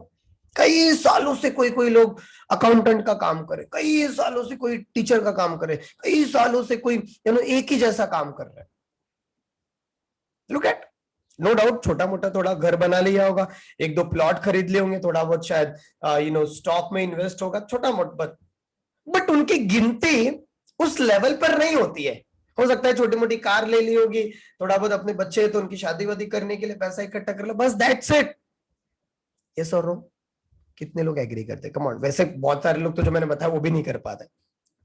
कई सालों से कोई लोग अकाउंटेंट का काम करे, कई सालों से कोई टीचर का काम करे, कई सालों से कोई एक ही जैसा काम कर रहा है, लुक एट, नो डाउट छोटा मोटा थोड़ा घर बना लिया होगा, एक दो प्लॉट खरीद लिए होंगे, थोड़ा बहुत शायद स्टॉक में इन्वेस्ट होगा, छोटा मोटा, बट उनकी गिनती उस लेवल पर नहीं होती है। हो सकता है छोटी मोटी कार ले ली होगी, थोड़ा बहुत अपने बच्चे हैं तो उनकी शादी वादी करने के लिए पैसा इकट्ठा कर लो, बस दैट्स इट। यस और नो? कितने लोग एग्री करते हैं? Come on. वैसे बहुत सारे लोग तो जो मैंने बताया वो भी नहीं कर पाते,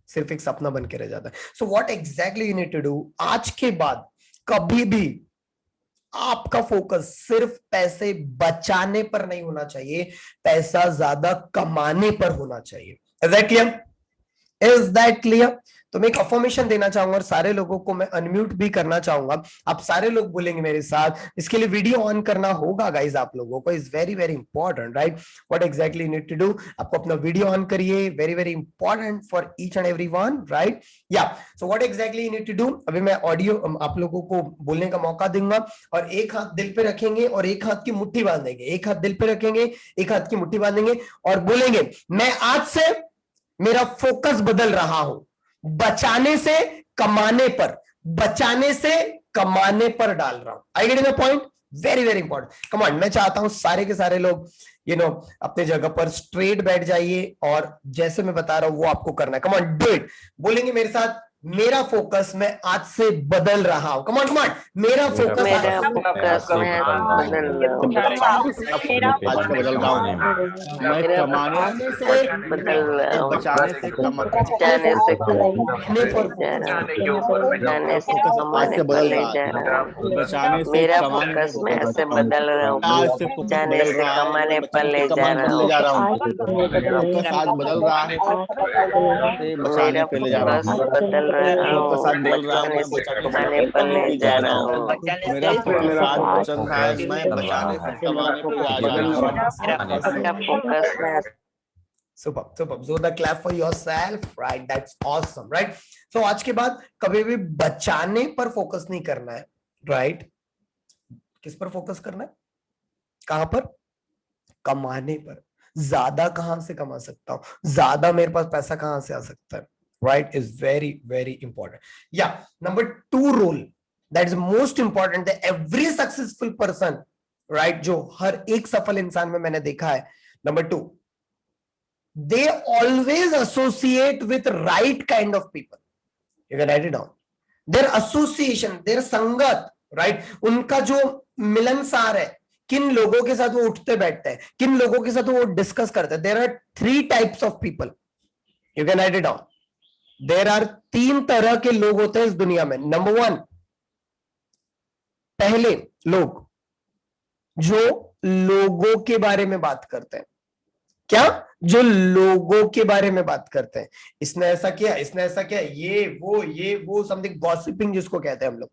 सिर्फ एक सपना बन के रह जाता है। So what exactly you need to do, आज के बाद कभी भी आपका फोकस सिर्फ पैसे बचाने पर नहीं होना चाहिए, पैसा ज्यादा कमाने पर होना चाहिए। Is that clear? Is that clear? तो मैं एक अफर्मेशन देना चाहूंगा और सारे लोगों को मैं अनम्यूट भी करना चाहूंगा। आप सारे लोग बोलेंगे मेरे साथ, इसके लिए वीडियो ऑन करना होगा गाइस आप लोगों को, is very very important, right? What exactly you need to do, आपको अपना वीडियो ऑन करिए, very very important for each and everyone, right? या so what exactly you need to do, अभी मैं ऑडियो आप लोगों को बोलने का मौका दूंगा और एक हाथ दिल पे रखेंगे और एक हाथ की मुट्ठी बांधेंगे, एक हाथ दिल पे रखेंगे, एक हाथ की मुट्ठी बांधेंगे और बोलेंगे मैं आज से मेरा फोकस बदल रहा हूं, बचाने से कमाने पर, बचाने से कमाने पर डाल रहा हूं। I get my point? Very very important. Come on, मैं चाहता हूं सारे के सारे लोग अपने जगह पर स्ट्रेट बैठ जाइए और जैसे मैं बता रहा हूं वो आपको करना है। Come on, do it. बोलेंगे मेरे साथ, मेरा फोकस मैं आज से बदल रहा हूं। कम ऑन कम ऑन, मेरा फोकस मेरा फोकस मैं बदल रहा हूं, बदल रहा हूँ, मैं कमाने से बदल रहा हूं, बचाने से कमाने जाने से कमाने पर जा रहा हूं, जाने से कमाने पर ले जा रहा हूं। बचाने से मेरा कमाने फोकस मैं ऐसे बदल रहा हूँ, आज से फोकस जाने बदल से रहा है, कमाने पर ले जा कमाने रहा पर ले हूँ। जा रहा हूँ, फोकस आज बदल रहा है, बचाने मेरा पे ले जा रहा फोकस हूँ, बदल रहा फोकस आज हूँ, बदल रहा है, बचाने मैं से बचाने कमाने पर ले जा रहा हूँ। मेरा फोकस आज बचल रहा है, मैं बचाने से कमाने पे आ जा रहा हूँ। मेरा फोकस मैं Super, super. So the clap for yourself, right? That's awesome, right? So आज के बाद कभी भी बचाने पर फोकस नहीं करना है, right? किस पर फोकस करना है? कहां पर? कमाने पर। ज्यादा कहां से कमा सकता हूं, ज्यादा मेरे पास पैसा कहां से आ सकता है, right? Is very very important. Yeah, number 2 rule that is most important that every successful person, right? जो हर एक सफल इंसान में मैंने देखा है, number 2, they always associate with right kind of people. You can write it down. Their association, their संगत, right? उनका जो मिलनसार है, किन लोगों के साथ वो उठते बैठते हैं, किन लोगों के साथ वो डिस्कस करते हैं. There are 3 types of people. You can write it down. There are 3 तरह के लोग होते हैं इस दुनिया में. Number 1, पहले लोग जो लोगों के बारे में बात करते हैं. क्या? जो लोगों के बारे में बात करते हैं. इसने ऐसा किया, इसने ऐसा किया, ये वो समथिंग गॉसिपिंग जिसको कहते हैं हम लोग,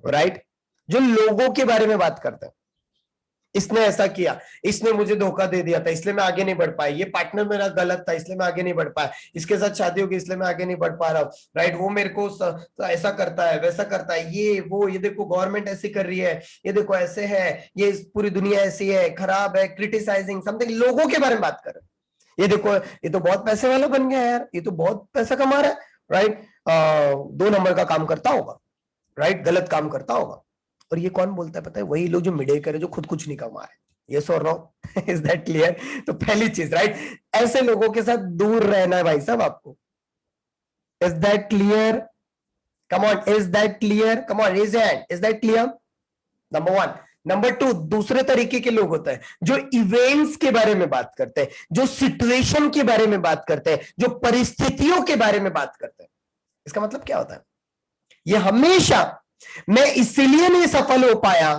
राइट? जो लोगों के बारे में बात करते हैं. इसने ऐसा किया, इसने मुझे धोखा दे दिया था इसलिए मैं आगे नहीं बढ़ पाया, ये पार्टनर मेरा गलत था इसलिए मैं आगे नहीं बढ़ पाया, इसके साथ शादी होगी इसलिए मैं आगे नहीं बढ़ पा रहा हूं, राइट? वो मेरे को ऐसा करता है, वैसा करता है, ये देखो गवर्नमेंट ऐसी कर रही है, ये देखो ऐसे है, ये पूरी दुनिया ऐसी है, खराब है, क्रिटिसाइजिंग समथिंग, लोगों के बारे में बात कर रहे हैं. ये देखो ये तो बहुत पैसे वाला बन गया यार, ये तो बहुत पैसा कमा रहा है, राइट? 2 नंबर का काम करता होगा, राइट? गलत काम करता होगा. और ये कौन बोलता है पता है? वही लोग जो मिडे करे, जो खुद कुछ नहीं कमा रहे. यस और नो? Is that clear? तो पहली चीज, राइट, ऐसे लोगों के साथ दूर रहना है भाई साहब आपको. Is that clear? Come on, is that clear? Come on, raise your hand. Is that clear? Number 1. Number 2, दूसरे तरीके के लोग होते हैं जो इवेंट्स के बारे में बात करते हैं, जो सिचुएशन के बारे में बात करते हैं, जो परिस्थितियों के बारे में बात करते हैं. इसका मतलब क्या होता है? ये हमेशा, मैं इसीलिए नहीं सफल हो पाया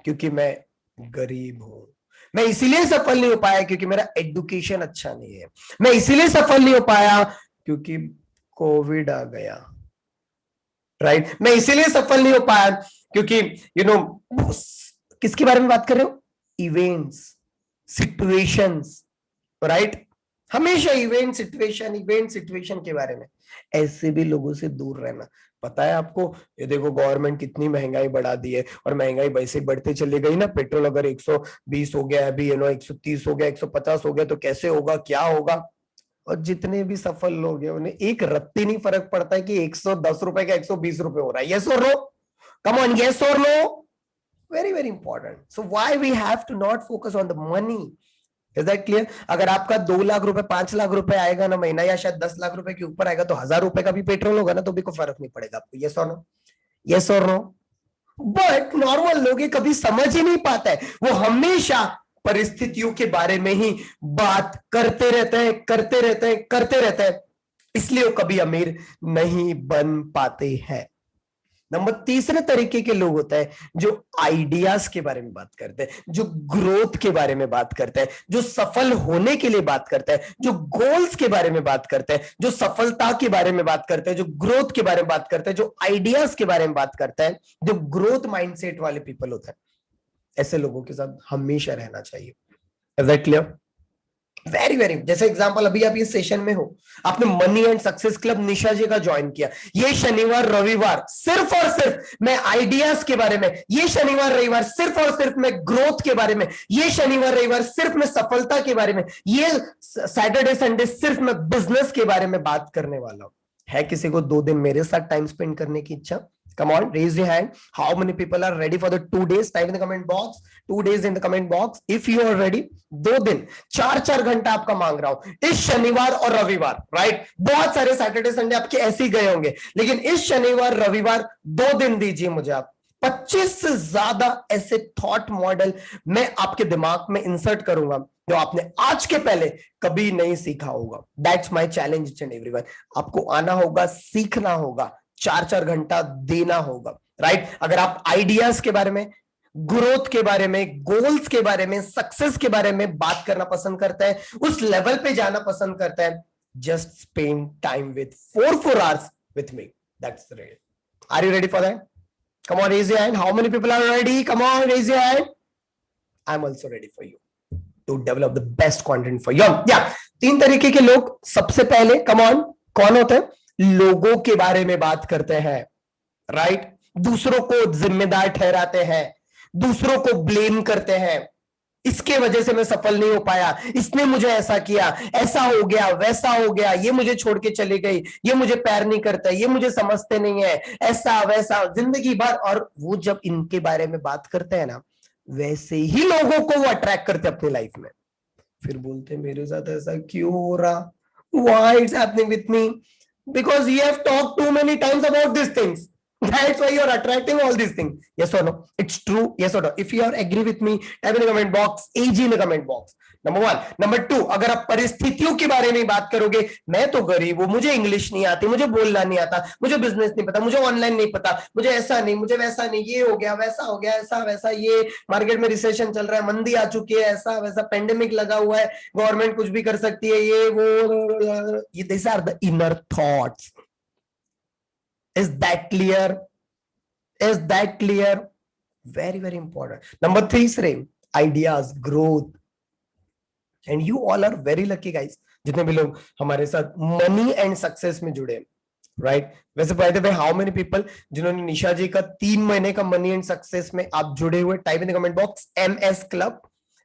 क्योंकि मैं गरीब हूं, मैं इसीलिए सफल नहीं हो पाया क्योंकि मेरा एजुकेशन अच्छा नहीं है, मैं इसीलिए सफल नहीं हो पाया क्योंकि कोविड आ गया, राइट? मैं इसीलिए सफल नहीं हो पाया क्योंकि किसके बारे में बात कर रहे हो? Events, situations, right? हमेशा इवेंट सिचुएशन के बारे में. ऐसे भी लोगों से दूर रहना. पता है आपको, ये देखो गवर्नमेंट कितनी महंगाई बढ़ा दी है और महंगाई वैसे बढ़ते चली गई ना. पेट्रोल अगर 120 हो गया, अभी 130 हो गया, 150 हो गया, तो कैसे होगा, क्या होगा? और जितने भी सफल लोग हैं उन्हें एक रत्ती नहीं फर्क पड़ता है कि 110 रुपए का 120 रुपए हो रहा है. यस और नो? कम ऑन, यस और no? very very important. So why we have to not focus on the money? Is that clear? अगर आपका 2 लाख रुपए 5 लाख रुपए आएगा ना महीना, या शायद 10 लाख रुपए के ऊपर आएगा, तो 1000 रुपए का भी पेट्रोल होगा ना, तो भी कोई फर्क नहीं पड़ेगा आपको. यस और नो? यस और नो? बट नॉर्मल लोग ये कभी समझ ही नहीं पाता है. वो हमेशा परिस्थितियों के बारे में ही बात करते रहते हैं, इसलिए वो कभी अमीर नहीं बन पाते हैं. नंबर तीसरे तरीके के लोग होते हैं जो आइडियाज के बारे में बात करते हैं, जो ग्रोथ के बारे में बात करते हैं, जो सफल होने के लिए बात करते हैं, जो गोल्स के बारे में बात करते हैं, जो सफलता के बारे में बात करते हैं, जो ग्रोथ के बारे में बात करते हैं, जो आइडियाज के बारे में बात करते हैं, जो ग्रोथ माइंडसेट वाले पीपल होते हैं. ऐसे लोगों के साथ हमेशा रहना चाहिए. Is that clear? Very very. जैसे एग्जांपल, अभी आप इस सेशन में हो, आपने मनी एंड सक्सेस क्लब निशा जी का ज्वाइन किया. ये शनिवार रविवार सिर्फ और सिर्फ मैं आइडियाज के बारे में, ये शनिवार रविवार सिर्फ और सिर्फ मैं ग्रोथ के बारे में, ये शनिवार रविवार सिर्फ मैं सफलता के बारे में, ये सैटरडे संडे सिर्फ मैं बिजनेस के बारे में बात करने वाला हूं. है किसी को 2 दिन मेरे साथ टाइम स्पेंड करने की इच्छा? Come on, raise your hand. How many people are ready for the 2 days? Type in the comment box. 2 days in the comment box. If you are ready, 2 दिन 4-4 घंटा आपका मांग रहा हूं इस शनिवार और रविवार. राइट? बहुत सारे सैटरडे संडे आपके ऐसे ही गए होंगे, लेकिन इस शनिवार रविवार 2 दिन दीजिए मुझे आप. 25 से ज्यादा ऐसे थॉट मॉडल मैं आपके दिमाग में इंसर्ट करूंगा जो आपने आज के पहले कभी नहीं सीखा होगा. That's my challenge each and everyone. आपको आना होगा, सीखना होगा, 4-4 घंटा देना होगा. राइट? अगर आप आइडियाज के बारे में, ग्रोथ के बारे में, गोल्स के बारे में, सक्सेस के बारे में बात करना पसंद करते हैं, उस लेवल पे जाना पसंद करते हैं, just spend time with 4 hours with me. That's the real. Are you ready for that? Come on, raise your hand. How many people are ready? Come on, raise your hand. I'm also ready for you to develop the best content for you. Yeah. 3 तरीके के लोग. सबसे पहले, come on, कौन होते हैं? लोगों के बारे में बात करते हैं. राइट? दूसरों को जिम्मेदार ठहराते हैं, दूसरों को ब्लेम करते हैं. इसके वजह से मैं सफल नहीं हो पाया, इसने मुझे ऐसा किया, ऐसा हो गया, वैसा हो गया, ये मुझे छोड़ के चली गई, ये मुझे प्यार नहीं करता, ये मुझे समझते नहीं है, ऐसा वैसा जिंदगी भर. और वो जब इनके बारे में बात करते हैं ना, वैसे ही लोगों को वो अट्रैक्ट करते अपनी लाइफ में. फिर बोलते मेरे साथ ऐसा क्यों हो रहा? Why it's happening with me? Because you have talked too many times about these things. That's why you're attracting all these things. Yes or no? It's true. Yes or no? If you are agree with me, type in the comment box, AG in the comment box. Number 1. Number 2, अगर आप परिस्थितियों के बारे में बात करोगे, मैं तो गरीब हूं, मुझे इंग्लिश नहीं आती, मुझे बोलना नहीं आता, मुझे बिजनेस नहीं पता, मुझे ऑनलाइन नहीं पता, मुझे ऐसा नहीं, मुझे वैसा नहीं, ये हो गया, वैसा हो गया, ऐसा वैसा, ये मार्केट में रिसेशन चल रहा है, मंदी आ चुकी है, ऐसा वैसा, पेंडेमिक लगा हुआ है, गवर्नमेंट कुछ भी कर सकती है, ये वो, ये this are the inner thoughts. Is that clear? Is that clear? Very very important. Number 3, Srem, ideas, growth. And you all are very lucky guys, जितने भी लोग हमारे साथ मनी एंड सक्सेस में जुड़े. राइट? वैसे by the way, how many people जिन्होंने निशा जी का 3 महीने का मनी एंड सक्सेस में आप जुड़े हुए? Type in the comment box MS club.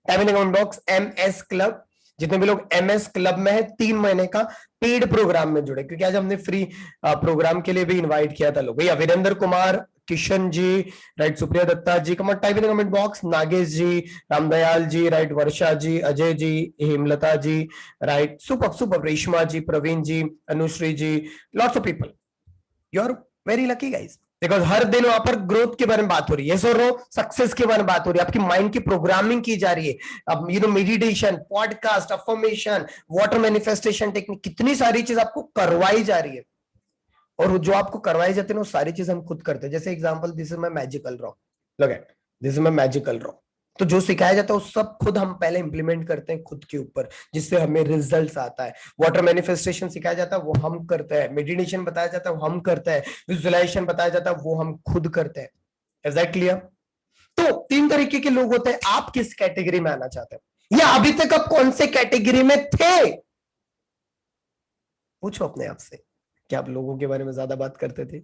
Type in the comment box MS club. जितने भी लोग MS क्लब में है, 3 महीने का पेड प्रोग्राम में जुड़े, क्योंकि आज हमने फ्री प्रोग्राम के लिए भी इनवाइट किया था लोग. भैया Virendra Kumar, Kishan ji, right, Supriya Datta ji, comment type in the comment box. Nagesh ji, Ramdayal ji, right, Varsha ji, Ajay ji, Hemlata ji, right, super super, Reshma ji, Praveen ji, Anushree ji, lots of people. You are very lucky guys, because हर दिन वहां पर ग्रोथ के बारे में बात हो रही है, yes or no? सक्सेस के बारे में बात हो रही है, आपकी माइंड की प्रोग्रामिंग की जा रही है. अब meditation, podcast, affirmation, water manifestation technique, कितनी सारी चीज आपको करवाई जा रही है. और जो आपको करवाई जाती है ना, वो सारी चीज हम खुद करते हैं. जैसे example, this is my magical raw. Look at this is my magical raw. तो जो सिखाया जाता है वो सब खुद हम पहले इंप्लीमेंट करते हैं खुद के ऊपर, जिससे हमें रिजल्ट्स आता है. वाटर मैनिफेस्टेशन सिखाया जाता है वो हम करते हैं, मेडिटेशन बताया जाता है वो हम करते हैं, विजुअलाइजेशन बताया जाता है वो हम खुद करते हैं. Is that clear? तो 3 तरीके के लोग होते हैं. आप किस कैटेगरी में आना चाहते हैं, या अभी तक आप कौन से कैटेगरी में थे? पूछो अपने आप से. क्या आप लोगों के बारे में ज्यादा बात करते थे?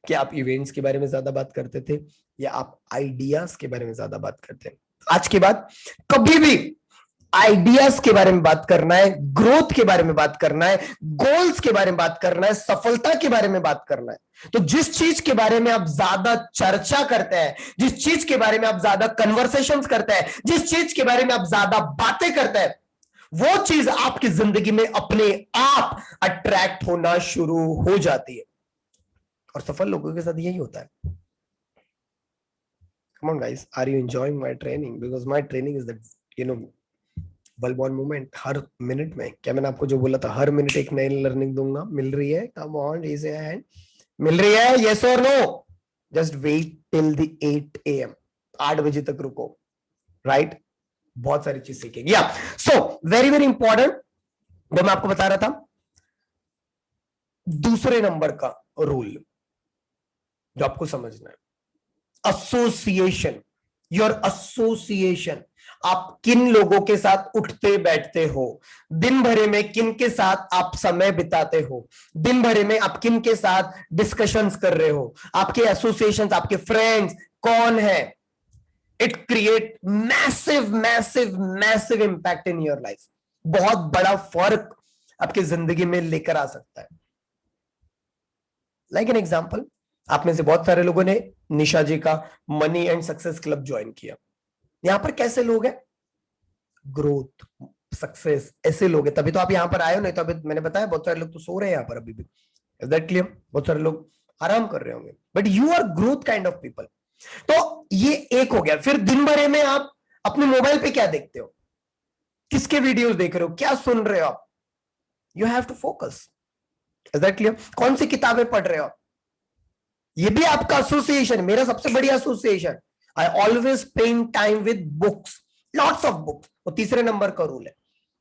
क्या आप इवेंट्स के बारे में ज्यादा बात करते थे? या आप आइडियाज के बारे में ज्यादा बात करते हैं? आज के बाद कभी भी आइडियाज के बारे में बात करना है, ग्रोथ के बारे में बात करना है, गोल्स के बारे में बात करना है, सफलता के बारे में बात करना है, तो जिस चीज के बारे में आप ज्यादा चर्चा करते हैं, जिस चीज के बारे में आप ज्यादा कन्वर्सेशंस करते हैं, जिस चीज के बारे में आप ज्यादा बातें करते हैं, वो चीज आपकी जिंदगी में अपने आप अट्रैक्ट होना शुरू हो जाती है। और सफल लोगों के साथ यही होता है। Come on guys, are you enjoying my training? Because my training is that, you know, bulb on moment, her minute में, क्या मैंने आपको जो बोला था, हर मिनट एक नई लर्निंग दूंगा, मिल रही है? Come on, raise your hand. मिल रही है? Yes or no? Just wait till the 8 AM. 8 बजे तक रुको, right? बहुत सारी चीज सीखेंगे। या सो वेरी वेरी इंपॉर्टेंट, जो मैं आपको बता रहा था, दूसरे नंबर का रूल जो आपको समझना है, एसोसिएशन। योर एसोसिएशन, आप किन लोगों के साथ उठते बैठते हो, दिन भर में किन के साथ आप समय बिताते हो, दिन भर में आप किन के साथ डिस्कशंस कर रहे हो, आपके एसोसिएशंस, आपके फ्रेंड्स कौन है, it create massive massive massive impact in your life. बहुत बड़ा फर्क आपकी जिंदगी में लेकर आ सकता है। लाइक एन एग्जांपल, आप में से बहुत सारे लोगों ने निशा जी का money and success club join किया। यहां पर कैसे लोग हैं? ग्रोथ, सक्सेस, ऐसे लोग हैं, तभी तो आप यहां पर आए हो। नहीं तो अभी मैंने बताया बहुत सारे लोग तो सो रहे हैं यहां पर अभी भी। Is that clear? बहुत सारे लोग आराम कर रहे होंगे, but you are growth kind of people. तो ये एक हो गया। फिर दिन भर में आप अपने मोबाइल पे क्या देखते हो, किसके वीडियोस देख रहे हो, क्या सुन रहे हो आप? You have to focus. Is that clear? कौन सी किताबें पढ़ रहे हो आप? ये भी आपका एसोसिएशन। मेरा सबसे बढ़िया association, I always spend time with books, lots of books. वो तीसरे नंबर का रूल है।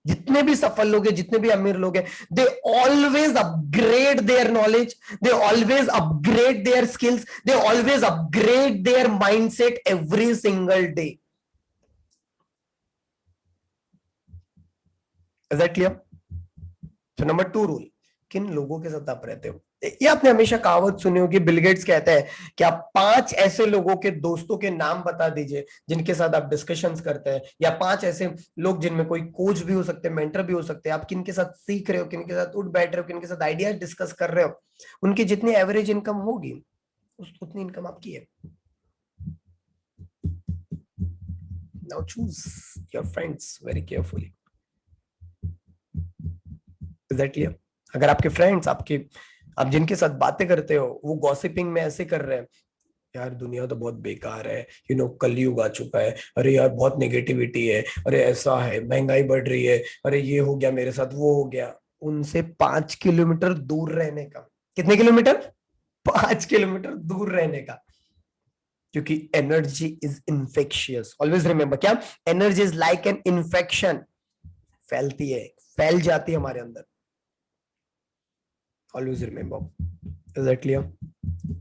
जितने भी सफल लोग हैं, जितने भी अमीर लोग हैं, they always upgrade their knowledge, they always upgrade their skills, they always upgrade their mindset every single day. Is that clear? So number 2 rule, किन लोगों के साथ आप रहते हो। ये आपने हमेशा कहावत सुनी होगी, बिल गेट्स कहते हैं कि आप 5 ऐसे लोगों के दोस्तों के नाम बता दीजिए जिनके साथ आप डिस्कशंस करते हैं, या 5 ऐसे लोग जिनमें कोई कोच भी हो सकते हैं, मेंटर भी हो सकते हैं। आप किनके साथ सीख रहे हो, किनके साथ उठ बैठ रहे हो, किनके साथ आइडियाज डिस्कस कर रहे हो, उनकी जितनी एवरेज इनकम होगी उतनी इनकम आपकी है। Now choose your friends very carefully. Is that clear? अगर आपके फ्रेंड्स, आप जिनके साथ बातें करते हो, वो गॉसिपिंग में ऐसे कर रहे हैं, यार दुनिया तो बहुत बेकार है, यू नो कलयुग आ चुका है, अरे यार बहुत नेगेटिविटी है, अरे ऐसा है, महंगाई बढ़ रही है, अरे ये हो गया मेरे साथ, वो हो गया। उनसे 5 किलोमीटर दूर रहने का। कितने किलोमीटर? 5 किलोमीटर दूर रहने का। क्योंकि energy is infectious. Always remember, क्या? Energy is like an infection. फैलती है, फैल जाती है हमारे अंदर। Always remember. Is that clear?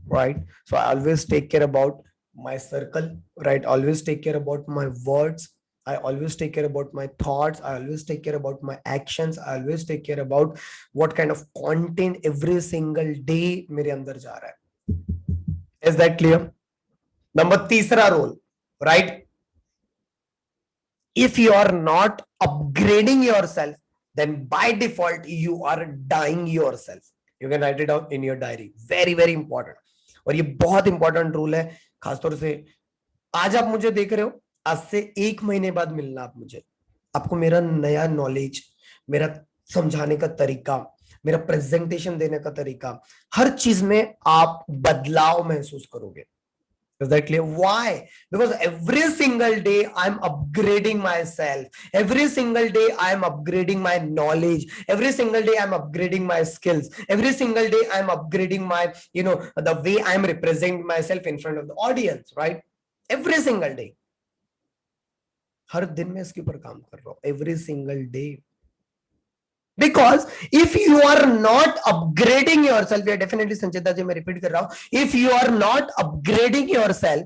Right? So I always take care about my circle, right? Always take care about my words. I always take care about my thoughts. I always take care about my actions. I always take care about what kind of content every single day मेरे अंदर जा रहा है। Is that clear? Number 3 rule, right? If you are not upgrading yourself, then by default you are dying yourself. You can write it down in your diary. Very very important. और ये बहुत important rule है। खासतौर से आज आप मुझे देख रहे हो, आज से 1 महीने बाद मिलना आप मुझे, आपको मेरा नया नॉलेज, मेरा समझाने का तरीका, मेरा प्रेजेंटेशन देने का तरीका, हर चीज में आप बदलाव महसूस करोगे। Is that clear? Why? Because every single day I'm upgrading myself. Every single day I'm upgrading my knowledge. Every single day I'm upgrading my skills. Every single day I'm upgrading my, you know, the way I'm representing myself in front of the audience, right? Every single day. हर दिन मैं इसके ऊपर काम कर रहा हूँ. Every single day. Because if you are not upgrading yourself, yeah, definitely संचिता जी मैं repeat कर रहा हूं, if you are not upgrading yourself,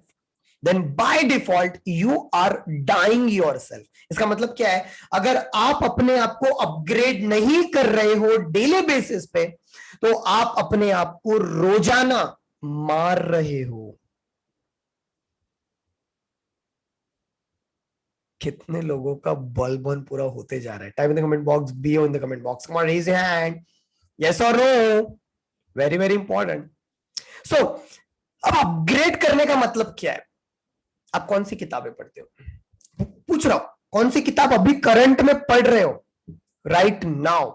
then by default you are dying yourself. इसका मतलब क्या है? अगर आप अपने आप को अपग्रेड नहीं कर रहे हो डेली बेसिस पे, तो आप अपने आप को रोजाना मार रहे हो। कितने लोगों का बल्ब ऑन पूरा होते जा रहा है? Type in the comment box, B in the comment box, come on, raise your hand, yes और no, very very important. So अब अपग्रेड करने का मतलब क्या है? आप कौन सी किताबें पढ़ते हो? पूछ रहा हूं, कौन सी किताब अभी करंट में पढ़ रहे हो राइट नाउ?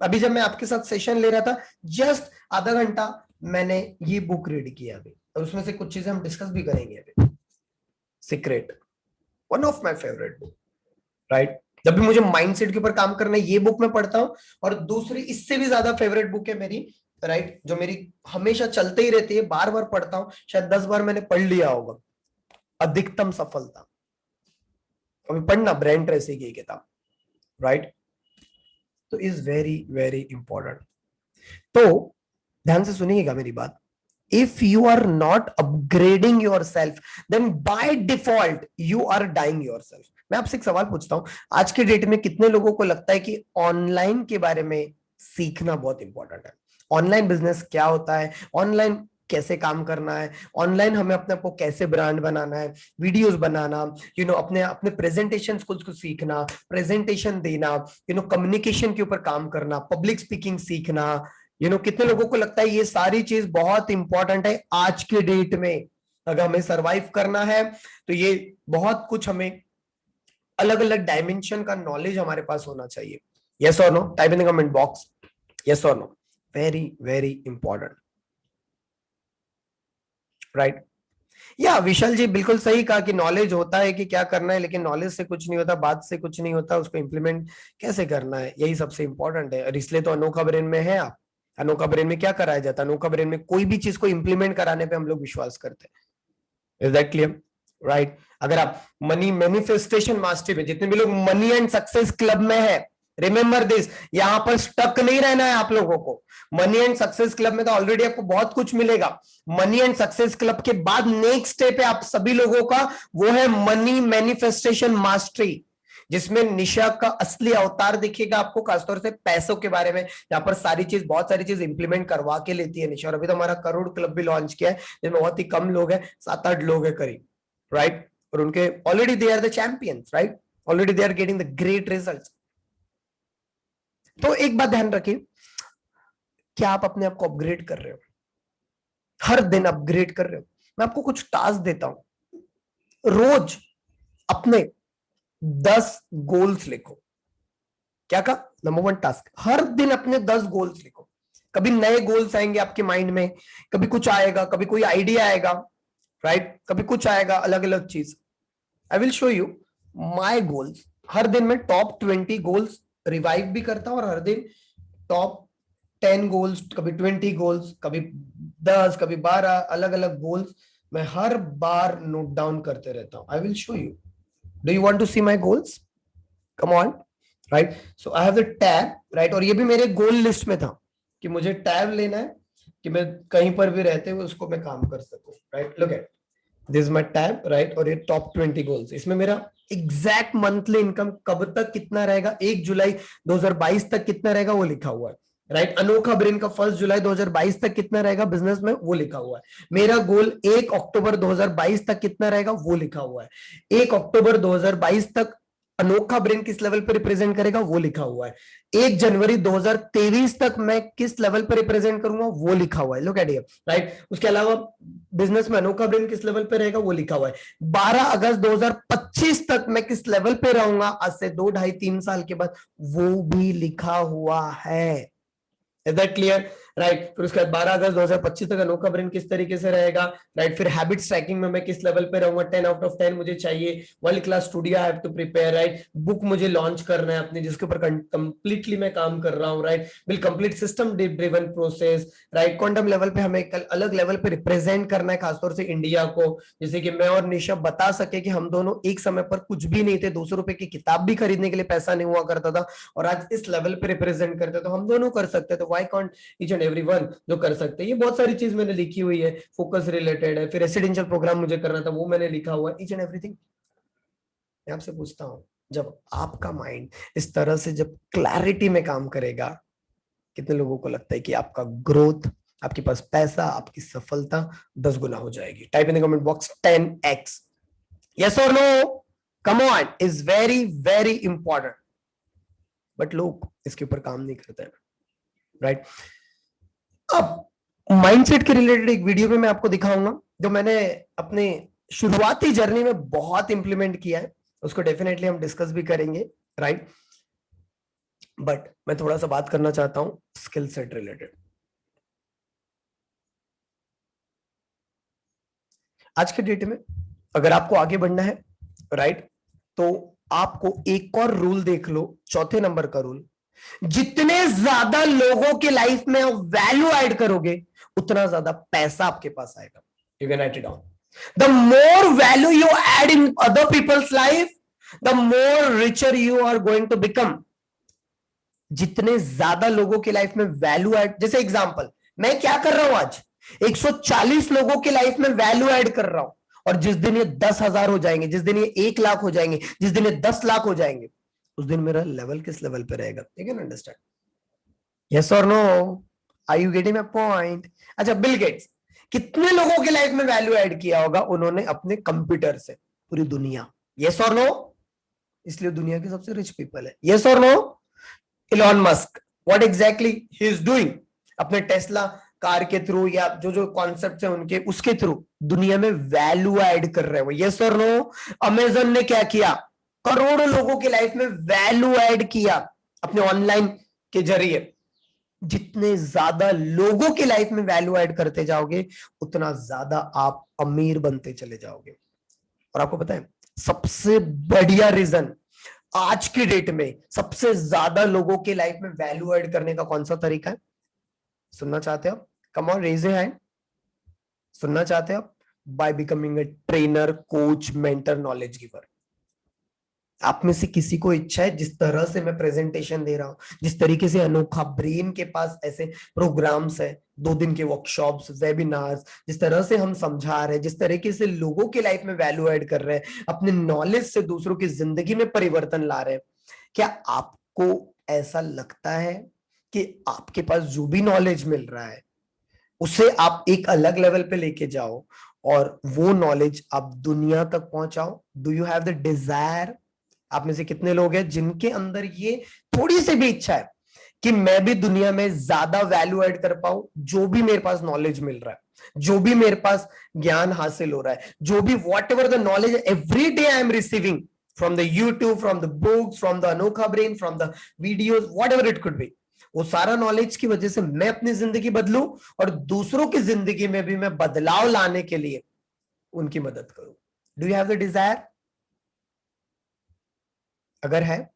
अभी जब मैं आपके साथ सेशन ले रहा था, जस्ट आधा घंटा मैंने ये बुक रीड किया अभी, और उसमें से कुछ चीजें हम डिस्कस भी करेंगे अभी। Secret, one of my favourite book, right? जब भी मुझे माइंडसेट के ऊपर काम करना है, ये बुक मैं पढ़ता हूं। और दूसरी इससे भी ज्यादा फेवरेट बुक है मेरी, राइट, जो मेरी हमेशा चलते ही रहती है, बार बार पढ़ता हूं, शायद 10 बार मैंने पढ़ लिया होगा, अधिकतम सफलता। अभी पढ़ना, ब्रेन ट्रेसी की किताब, राइट? तो इज वेरी वेरी इंपॉर्टेंट। तो ध्यान से सुनिएगा मेरी बात। If you are not upgrading yourself, then by default you are dying yourself. मैं आपसे एक सवाल पूछता हूं, आज के डेट में कितने लोगों को लगता है कि ऑनलाइन के बारे में सीखना बहुत इंपॉर्टेंट है? ऑनलाइन बिजनेस क्या होता है, ऑनलाइन कैसे काम करना है, ऑनलाइन हमें अपने आप को कैसे ब्रांड बनाना है, वीडियोस बनाना, अपने अपने प्रेजेंटेशन स्किल्स को सीखना, प्रेजेंटेशन देना, कम्युनिकेशन के ऊपर काम करना, पब्लिक स्पीकिंग सीखना, कितने लोगों को लगता है ये सारी चीज बहुत इंपॉर्टेंट है आज के डेट में? अगर हमें सरवाइव करना है तो ये बहुत कुछ, हमें अलग अलग डायमेंशन का नॉलेज हमारे पास होना चाहिए। यस और no? Type in the comment box, yes और no. Very very important, right? या विशाल जी बिल्कुल सही कहा कि नॉलेज होता है कि क्या करना है, लेकिन नॉलेज से कुछ नहीं होता, बात से कुछ नहीं होता, उसको इंप्लीमेंट कैसे करना है, यही सबसे इंपॉर्टेंट है। और इसलिए तो अनोखा ब्रेन में है आप। अनोखा ब्रेन में क्या कराया जाता है? अनोखा ब्रेन में कोई भी चीज को इंप्लीमेंट कराने पे हम लोग विश्वास करते हैं। Is that clear? राइट? अगर आप मनी मैनिफेस्टेशन मास्टरी में, जितने भी लोग मनी एंड सक्सेस क्लब में है, रिमेंबर दिस, यहां पर स्टक नहीं रहना है आप लोगों को। मनी एंड सक्सेस क्लब में तो ऑलरेडी आपको बहुत कुछ मिलेगा। मनी एंड सक्सेस क्लब के बाद नेक्स्ट स्टेप है आप सभी लोगों का, वो है मनी मैनिफेस्टेशन मास्टरी, जिसमें निशा का असली अवतार दिखेगा आपको, खासतौर से पैसों के बारे में। यहाँ पर बहुत सारी चीज इंप्लीमेंट करवा के लेती है निशा। और अभी तो हमारा करोड़ क्लब भी लॉन्च किया है, जिसमें बहुत ही कम लोग हैं, 7-8 लोग हैं करीब, राइट? और उनके already they are the champions, right? Already they are getting the great results. तो एक बात ध्यान रखिए, क्या आप अपने आप को अपग्रेड कर रहे हो? हर दिन अपग्रेड कर रहे हो? मैं आपको कुछ टास्क देता हूं, रोज अपने 10 गोल्स लिखो। क्या कहा? नंबर 1 टास्क, हर दिन अपने 10 गोल्स लिखो। कभी नए गोल्स आएंगे आपके माइंड में, कभी कुछ आएगा, कभी कोई आइडिया आएगा, राइट? कभी कुछ आएगा, अलग अलग चीज। I will show you my goals. हर दिन मैं टॉप 20 गोल्स रिवाइव भी करता हूं, और हर दिन टॉप 10 गोल्स, कभी 20 गोल्स, कभी 10, कभी 12 अलग अलग गोल्स मैं हर बार नोट डाउन करते रहता हूं। I will show you. Do you want to see my goals? Come on, right? So I have the tab, right? और ये भी मेरे गोल लिस्ट में था कि मुझे टैब लेना है कि मैं कहीं पर भी रहते हुए उसको मैं काम कर सकूं, right? Look at this is my tab, right? और ये टॉप 20 गोल्स, इसमें मेरा एग्जैक्ट मंथली इनकम कब तक कितना रहेगा, 1 जुलाई 2022 तक कितना रहेगा वो लिखा हुआ है, राइट? अनोखा ब्रेन का 1 जुलाई 2022 तक कितना रहेगा बिजनेस में वो लिखा हुआ है। मेरा गोल 1 अक्टूबर 2022 तक कितना रहेगा वो लिखा हुआ है। 1 अक्टूबर 2022 तक अनोखा ब्रेन किस लेवल पर रिप्रेजेंट करेगा वो लिखा हुआ है। 1 जनवरी 2023 तक मैं किस लेवल पर रिप्रेजेंट करूंगा वो लिखा हुआ है। Look at here, right? उसके अलावा बिजनेस में अनोखा ब्रेन किस लेवल पे रहेगा वो लिखा हुआ है। 12 अगस्त 2025 तक मैं किस लेवल पे रहूंगा आज से 2, 2.5, 3 साल के बाद, वो भी लिखा हुआ है। Is that clear? राइट? फिर उसके बाद 12 अगस्त 2025 तक अनोखा ब्रेन किस तरीके से रहेगा, राइट? फिर हैबिट ट्रैकिंग में मैं किस लेवल पे रहूंगा, 10 आउट ऑफ 10 मुझे चाहिए। World class studio I have to prepare, right? Book मुझे लॉन्च करना है अपनी, जिसके ऊपर कंप्लीटली मैं काम कर रहा हूँ, right? Will complete system driven process, right? Quantum level पे हमें अलग लेवल पे रिप्रेजेंट करना है, खासतौर से इंडिया को, जैसे कि मैं और निशा बता सके कि हम दोनों एक समय पर कुछ भी नहीं थे, 200 रुपए की किताब भी खरीदने के लिए पैसा नहीं हुआ करता था, और आज इस लेवल पे रिप्रेजेंट करते, तो हम दोनों कर सकते, तो why can't each and everyone जो कर सकते हैं। ये बहुत सारी चीज मैंने लिखी हुई है, फोकस रिलेटेड है। फिर रेसिडेंशियल प्रोग्राम मुझे करना था, वो मैंने लिखा हुआ है, ईच एंड एवरीथिंग। मैं आपसे पूछता हूं, जब आपका माइंड इस तरह से जब क्लैरिटी में काम करेगा, कितने लोगों को लगता है कि आपका ग्रोथ, आपके पास पैसा, आपकी सफलता 10 गुना हो जाएगी? Type in the comment box 10x, yes और no? Come on, is very very important, but लोग इसके ऊपर काम नहीं करते हैं, राइट? अब माइंडसेट के रिलेटेड एक वीडियो में मैं आपको दिखाऊंगा जो मैंने अपने शुरुआती जर्नी में बहुत इंप्लीमेंट किया है, उसको डेफिनेटली हम डिस्कस भी करेंगे, राइट? बट मैं थोड़ा सा बात करना चाहता हूं स्किल सेट रिलेटेड। आज के डेट में अगर आपको आगे बढ़ना है, राइट, तो आपको एक और रूल देख लो, चौथे नंबर का रूल, जितने ज्यादा लोगों के लाइफ में वैल्यू ऐड करोगे उतना ज्यादा पैसा आपके पास आएगा। You can write it down. The more value you add in other people's life, the more richer you are going to become. जितने ज्यादा लोगों की लाइफ में वैल्यू ऐड, जैसे एग्जांपल मैं क्या कर रहा हूं, आज 140 लोगों की लाइफ में वैल्यू ऐड कर रहा हूं, और जिस दिन ये 10,000 हो जाएंगे, जिस दिन ये 1 लाख हो जाएंगे, जिस दिन ये 10 लाख हो जाएंगे, उस दिन मेरा लेवल किस लेवल पे रहेगा? You can understand? यस और no? Are you getting my point? अच्छा, बिल गेट्स कितने लोगों की लाइफ में वैल्यू ऐड किया होगा उन्होंने अपने कंप्यूटर से? पूरी दुनिया। यस और नो? इसलिए दुनिया के सबसे रिच पीपल है। यस और no? Elon Musk, what exactly he is doing? अपने टेस्ला कार के थ्रू या जो जो कॉन्सेप्ट है उनके, उसके थ्रू दुनिया में वैल्यू ऐड कर रहे हो। यस और नो? अमेजन ने क्या किया? करोड़ों लोगों की लाइफ में वैल्यू ऐड किया अपने ऑनलाइन के जरिए। जितने ज्यादा लोगों की लाइफ में वैल्यू ऐड करते जाओगे उतना ज्यादा आप अमीर बनते चले जाओगे। और आपको पता है सबसे बढ़िया रीजन आज की डेट में सबसे ज्यादा लोगों की लाइफ में वैल्यू ऐड करने का कौन सा तरीका है? सुनना चाहते हो? Come on, raise your hand. सुनना चाहते हो? By becoming a trainer, coach, mentor, knowledge giver. आप में से किसी को इच्छा है, जिस तरह से मैं प्रेजेंटेशन दे रहा हूं, जिस तरीके से अनोखा ब्रेन के पास ऐसे प्रोग्राम्स है, 2 दिन के वर्कशॉप्स, वेबिनार्स, जिस तरह से हम समझा रहे हैं, जिस तरीके से लोगों की लाइफ में वैल्यू ऐड कर रहे हैं, अपने नॉलेज से दूसरों की जिंदगी में परिवर्तन ला रहे हैं, क्या आपको ऐसा लगता है कि आपके पास जो भी नॉलेज मिल रहा है उसे आप एक अलग लेवल पे लेके जाओ और वो नॉलेज आप दुनिया तक पहुंचाओ? Do you have the desire? आप में से कितने लोग हैं जिनके अंदर ये थोड़ी सी भी इच्छा है कि मैं भी दुनिया में ज्यादा वैल्यू ऐड कर पाऊं? जो भी मेरे पास नॉलेज मिल रहा है, जो भी मेरे पास ज्ञान हासिल हो रहा है, जो भी whatever the knowledge every day I am receiving from the YouTube, from the books, from the अनोखा brain, from the videos, whatever it could be, वो सारा नॉलेज की वजह से मैं अपनी जिंदगी बदलूं और दूसरों की जिंदगी में भी मैं बदलाव लाने के लिए उनकी मदद करूं। Do you have the Dzire? अगर है,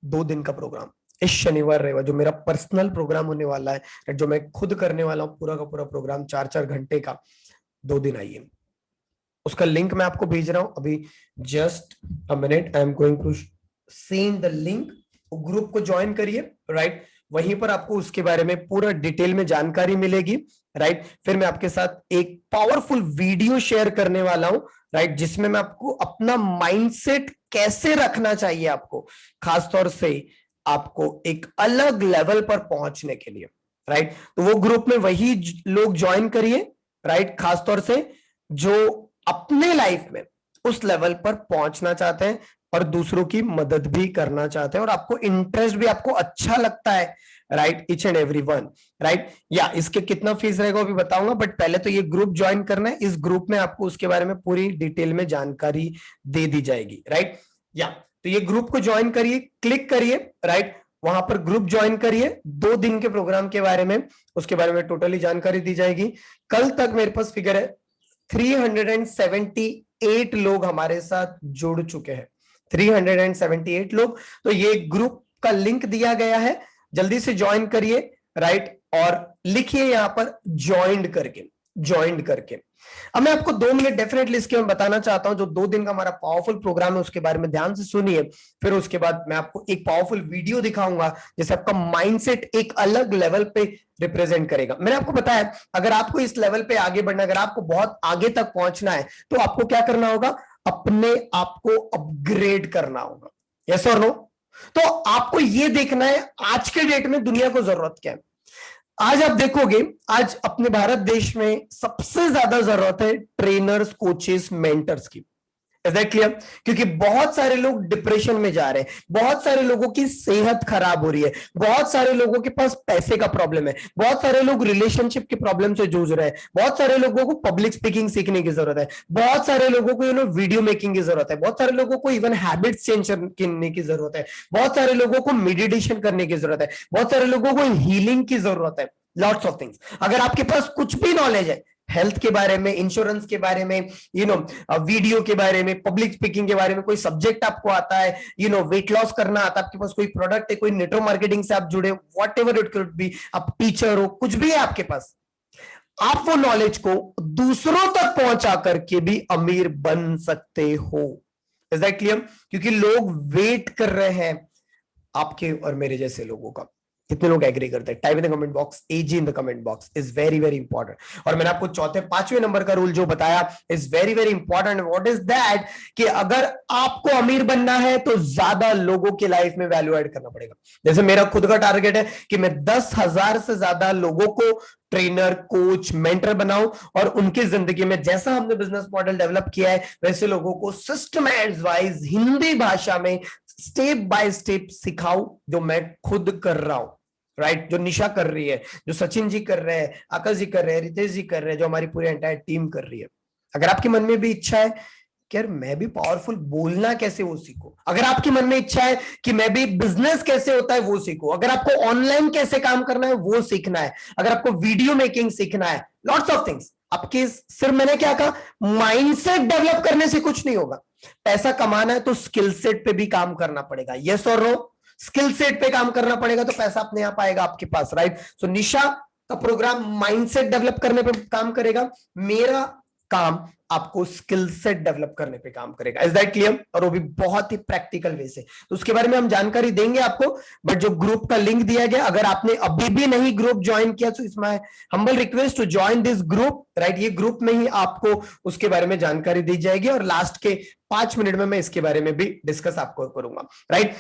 2 दिन का प्रोग्राम इस शनिवार रविवार जो मेरा पर्सनल प्रोग्राम होने वाला है, जो मैं खुद करने वाला हूं, पूरा का पूरा प्रोग्राम 4-4 घंटे का, 2 दिन आइए। उसका लिंक मैं आपको भेज रहा हूं अभी, just a minute, I am going to send the link. Group को ज्वाइन करिए, राइट? वहीं पर आपको उसके बारे में पूरा डिटेल में जानकारी मिलेगी, राइट? फिर मैं आपके साथ एक पावरफुल वीडियो शेयर करने वाला हूं, राइट, जिसमें मैं आपको अपना माइंडसेट कैसे रखना चाहिए आपको, खासतौर से आपको एक अलग लेवल पर पहुंचने के लिए, राइट? तो वो ग्रुप में वही लोग ज्वाइन करिए, राइट, खासतौर से जो अपने लाइफ में उस लेवल पर पहुंचना चाहते हैं और दूसरों की मदद भी करना चाहते हैं और आपको इंटरेस्ट भी, आपको अच्छा लगता है, right? Each and every one, right? या इसके कितना फीस रहेगा वो भी बताऊंगा, बट पहले तो ये ग्रुप ज्वाइन करना है। इस ग्रुप में आपको उसके बारे में पूरी डिटेल में जानकारी दे दी जाएगी, राइट? या तो ये ग्रुप को ज्वाइन करिए, क्लिक करिए, राइट? वहां पर ग्रुप ज्वाइन करिए, 2 दिन के प्रोग्राम के बारे में, उसके बारे में टोटली जानकारी दी जाएगी। कल तक मेरे पास फिगर है 378 लोग हमारे साथ जुड़ चुके हैं, 378 लोग। तो ये ग्रुप का लिंक दिया गया है, जल्दी से ज्वाइन करिए, राइट? और लिखिए यहां पर ज्वाइंड करके। अब मैं आपको 2 मिनट डेफिनेटली इसके में बताना चाहता हूं। जो 2 दिन का हमारा पावरफुल प्रोग्राम है उसके बारे में ध्यान से सुनिए, फिर उसके बाद मैं आपको एक पावरफुल वीडियो दिखाऊंगा जिससे आपका माइंडसेट एक अलग लेवल पे रिप्रेजेंट करेगा। मैंने आपको बताया अगर आपको इस लेवल पे आगे बढ़ना, अगर आपको बहुत आगे तक पहुंचना है तो आपको क्या करना होगा? अपने आप को अपग्रेड करना होगा। यस और नो? तो आपको यह देखना है आज के डेट में दुनिया को जरूरत क्या है। आज आप देखोगे, आज अपने भारत देश में सबसे ज्यादा जरूरत है ट्रेनर्स, कोचेस, मेंटर्स की। Is that clear? क्योंकि बहुत सारे लोग डिप्रेशन में जा रहे हैं, बहुत सारे लोगों की सेहत खराब हो रही है, बहुत सारे लोगों के पास पैसे का प्रॉब्लम है, बहुत सारे लोग रिलेशनशिप के प्रॉब्लम से जूझ रहे हैं, बहुत सारे लोगों को पब्लिक स्पीकिंग सीखने की जरूरत है, बहुत सारे लोगों को वीडियो मेकिंग की जरूरत है, बहुत सारे लोगों को इवन हैबिट्स चेंज करने की जरूरत है, बहुत सारे लोगों को मेडिटेशन करने की जरूरत है, बहुत सारे लोगों को हीलिंग की जरूरत है, लॉट्स ऑफ थिंग्स। अगर आपके पास कुछ भी नॉलेज है हेल्थ के बारे में, इंश्योरेंस के बारे में, वीडियो के बारे में, पब्लिक स्पीकिंग के बारे में, कोई सब्जेक्ट आपको आता है, वेट लॉस करना आता है, आपके पास कोई प्रोडक्ट है, कोई नेटवर्क मार्केटिंग से आप जुड़े, what ever it could B, आप टीचर हो, कुछ भी है आपके पास, आप वो नॉलेज को दूसरों तक पहुंचा करके भी अमीर बन सकते हो। Is that clear? क्योंकि लोग वेट कर रहे हैं आपके और मेरे जैसे लोगों का। कितने लोग एग्री करते हैं? Type in the comment box, AG in the comment box is very very important. और मैंने आपको चौथे पांचवें नंबर का रूल जो बताया is very very important. What is that? कि अगर आपको अमीर बनना है तो ज्यादा लोगों की लाइफ में वैल्यू ऐड करना पड़ेगा। जैसे मेरा खुद का टारगेट है कि मैं 10,000 से ज्यादा लोगों को ट्रेनर, कोच, मेंटर बनाऊं और उनकी जिंदगी में जैसा हमने बिजनेस मॉडल डेवलप किया है वैसे लोगों को सिस्टमैटिक वाइज हिंदी भाषा में स्टेप बाय स्टेप सिखाऊं, जो मैं खुद कर रहा हूं। राइट? जो निशा कर रही है, जो सचिन जी कर रहे हैं, आकाश जी कर रहे हैं, रितेश जी कर रहे हैं, जो हमारी पूरी एंटायर टीम कर रही है। अगर आपके मन में भी इच्छा है कि यार मैं भी पावरफुल बोलना कैसे वो सीखो, अगर आपके मन में इच्छा है कि मैं भी बिजनेस कैसे होता है वो सीखो, अगर आपको ऑनलाइन कैसे काम करना है वो सीखना है, अगर आपको वीडियो मेकिंग सीखना है, लॉट्स ऑफ थिंग्स, आपके सिर्फ मैंने क्या कहा, माइंडसेट डेवलप करने से कुछ नहीं होगा। पैसा कमाना है तो स्किल सेट पे भी काम करना पड़ेगा। यस और नो? स्किल सेट पे काम करना पड़ेगा तो पैसा अपने आप आएगा आपके पास। राइट? सो निशा का प्रोग्राम माइंडसेट डेवलप करने पे काम करेगा, मेरा काम आपको स्किल सेट डेवलप करने पे काम करेगा। Is that clear? और वो भी बहुत ही प्रैक्टिकल वे से। तो उसके बारे में हम जानकारी देंगे आपको, बट जो ग्रुप का लिंक दिया गया, अगर आपने अभी भी नहीं ग्रुप ज्वाइन किया तो it's my humble request to join this group. Right? ये ग्रुप में ही आपको उसके बारे में जानकारी दी जाएगी और लास्ट के 5 मिनट में मैं इसके बारे में भी डिस्कस आपको करूंगा। राइट?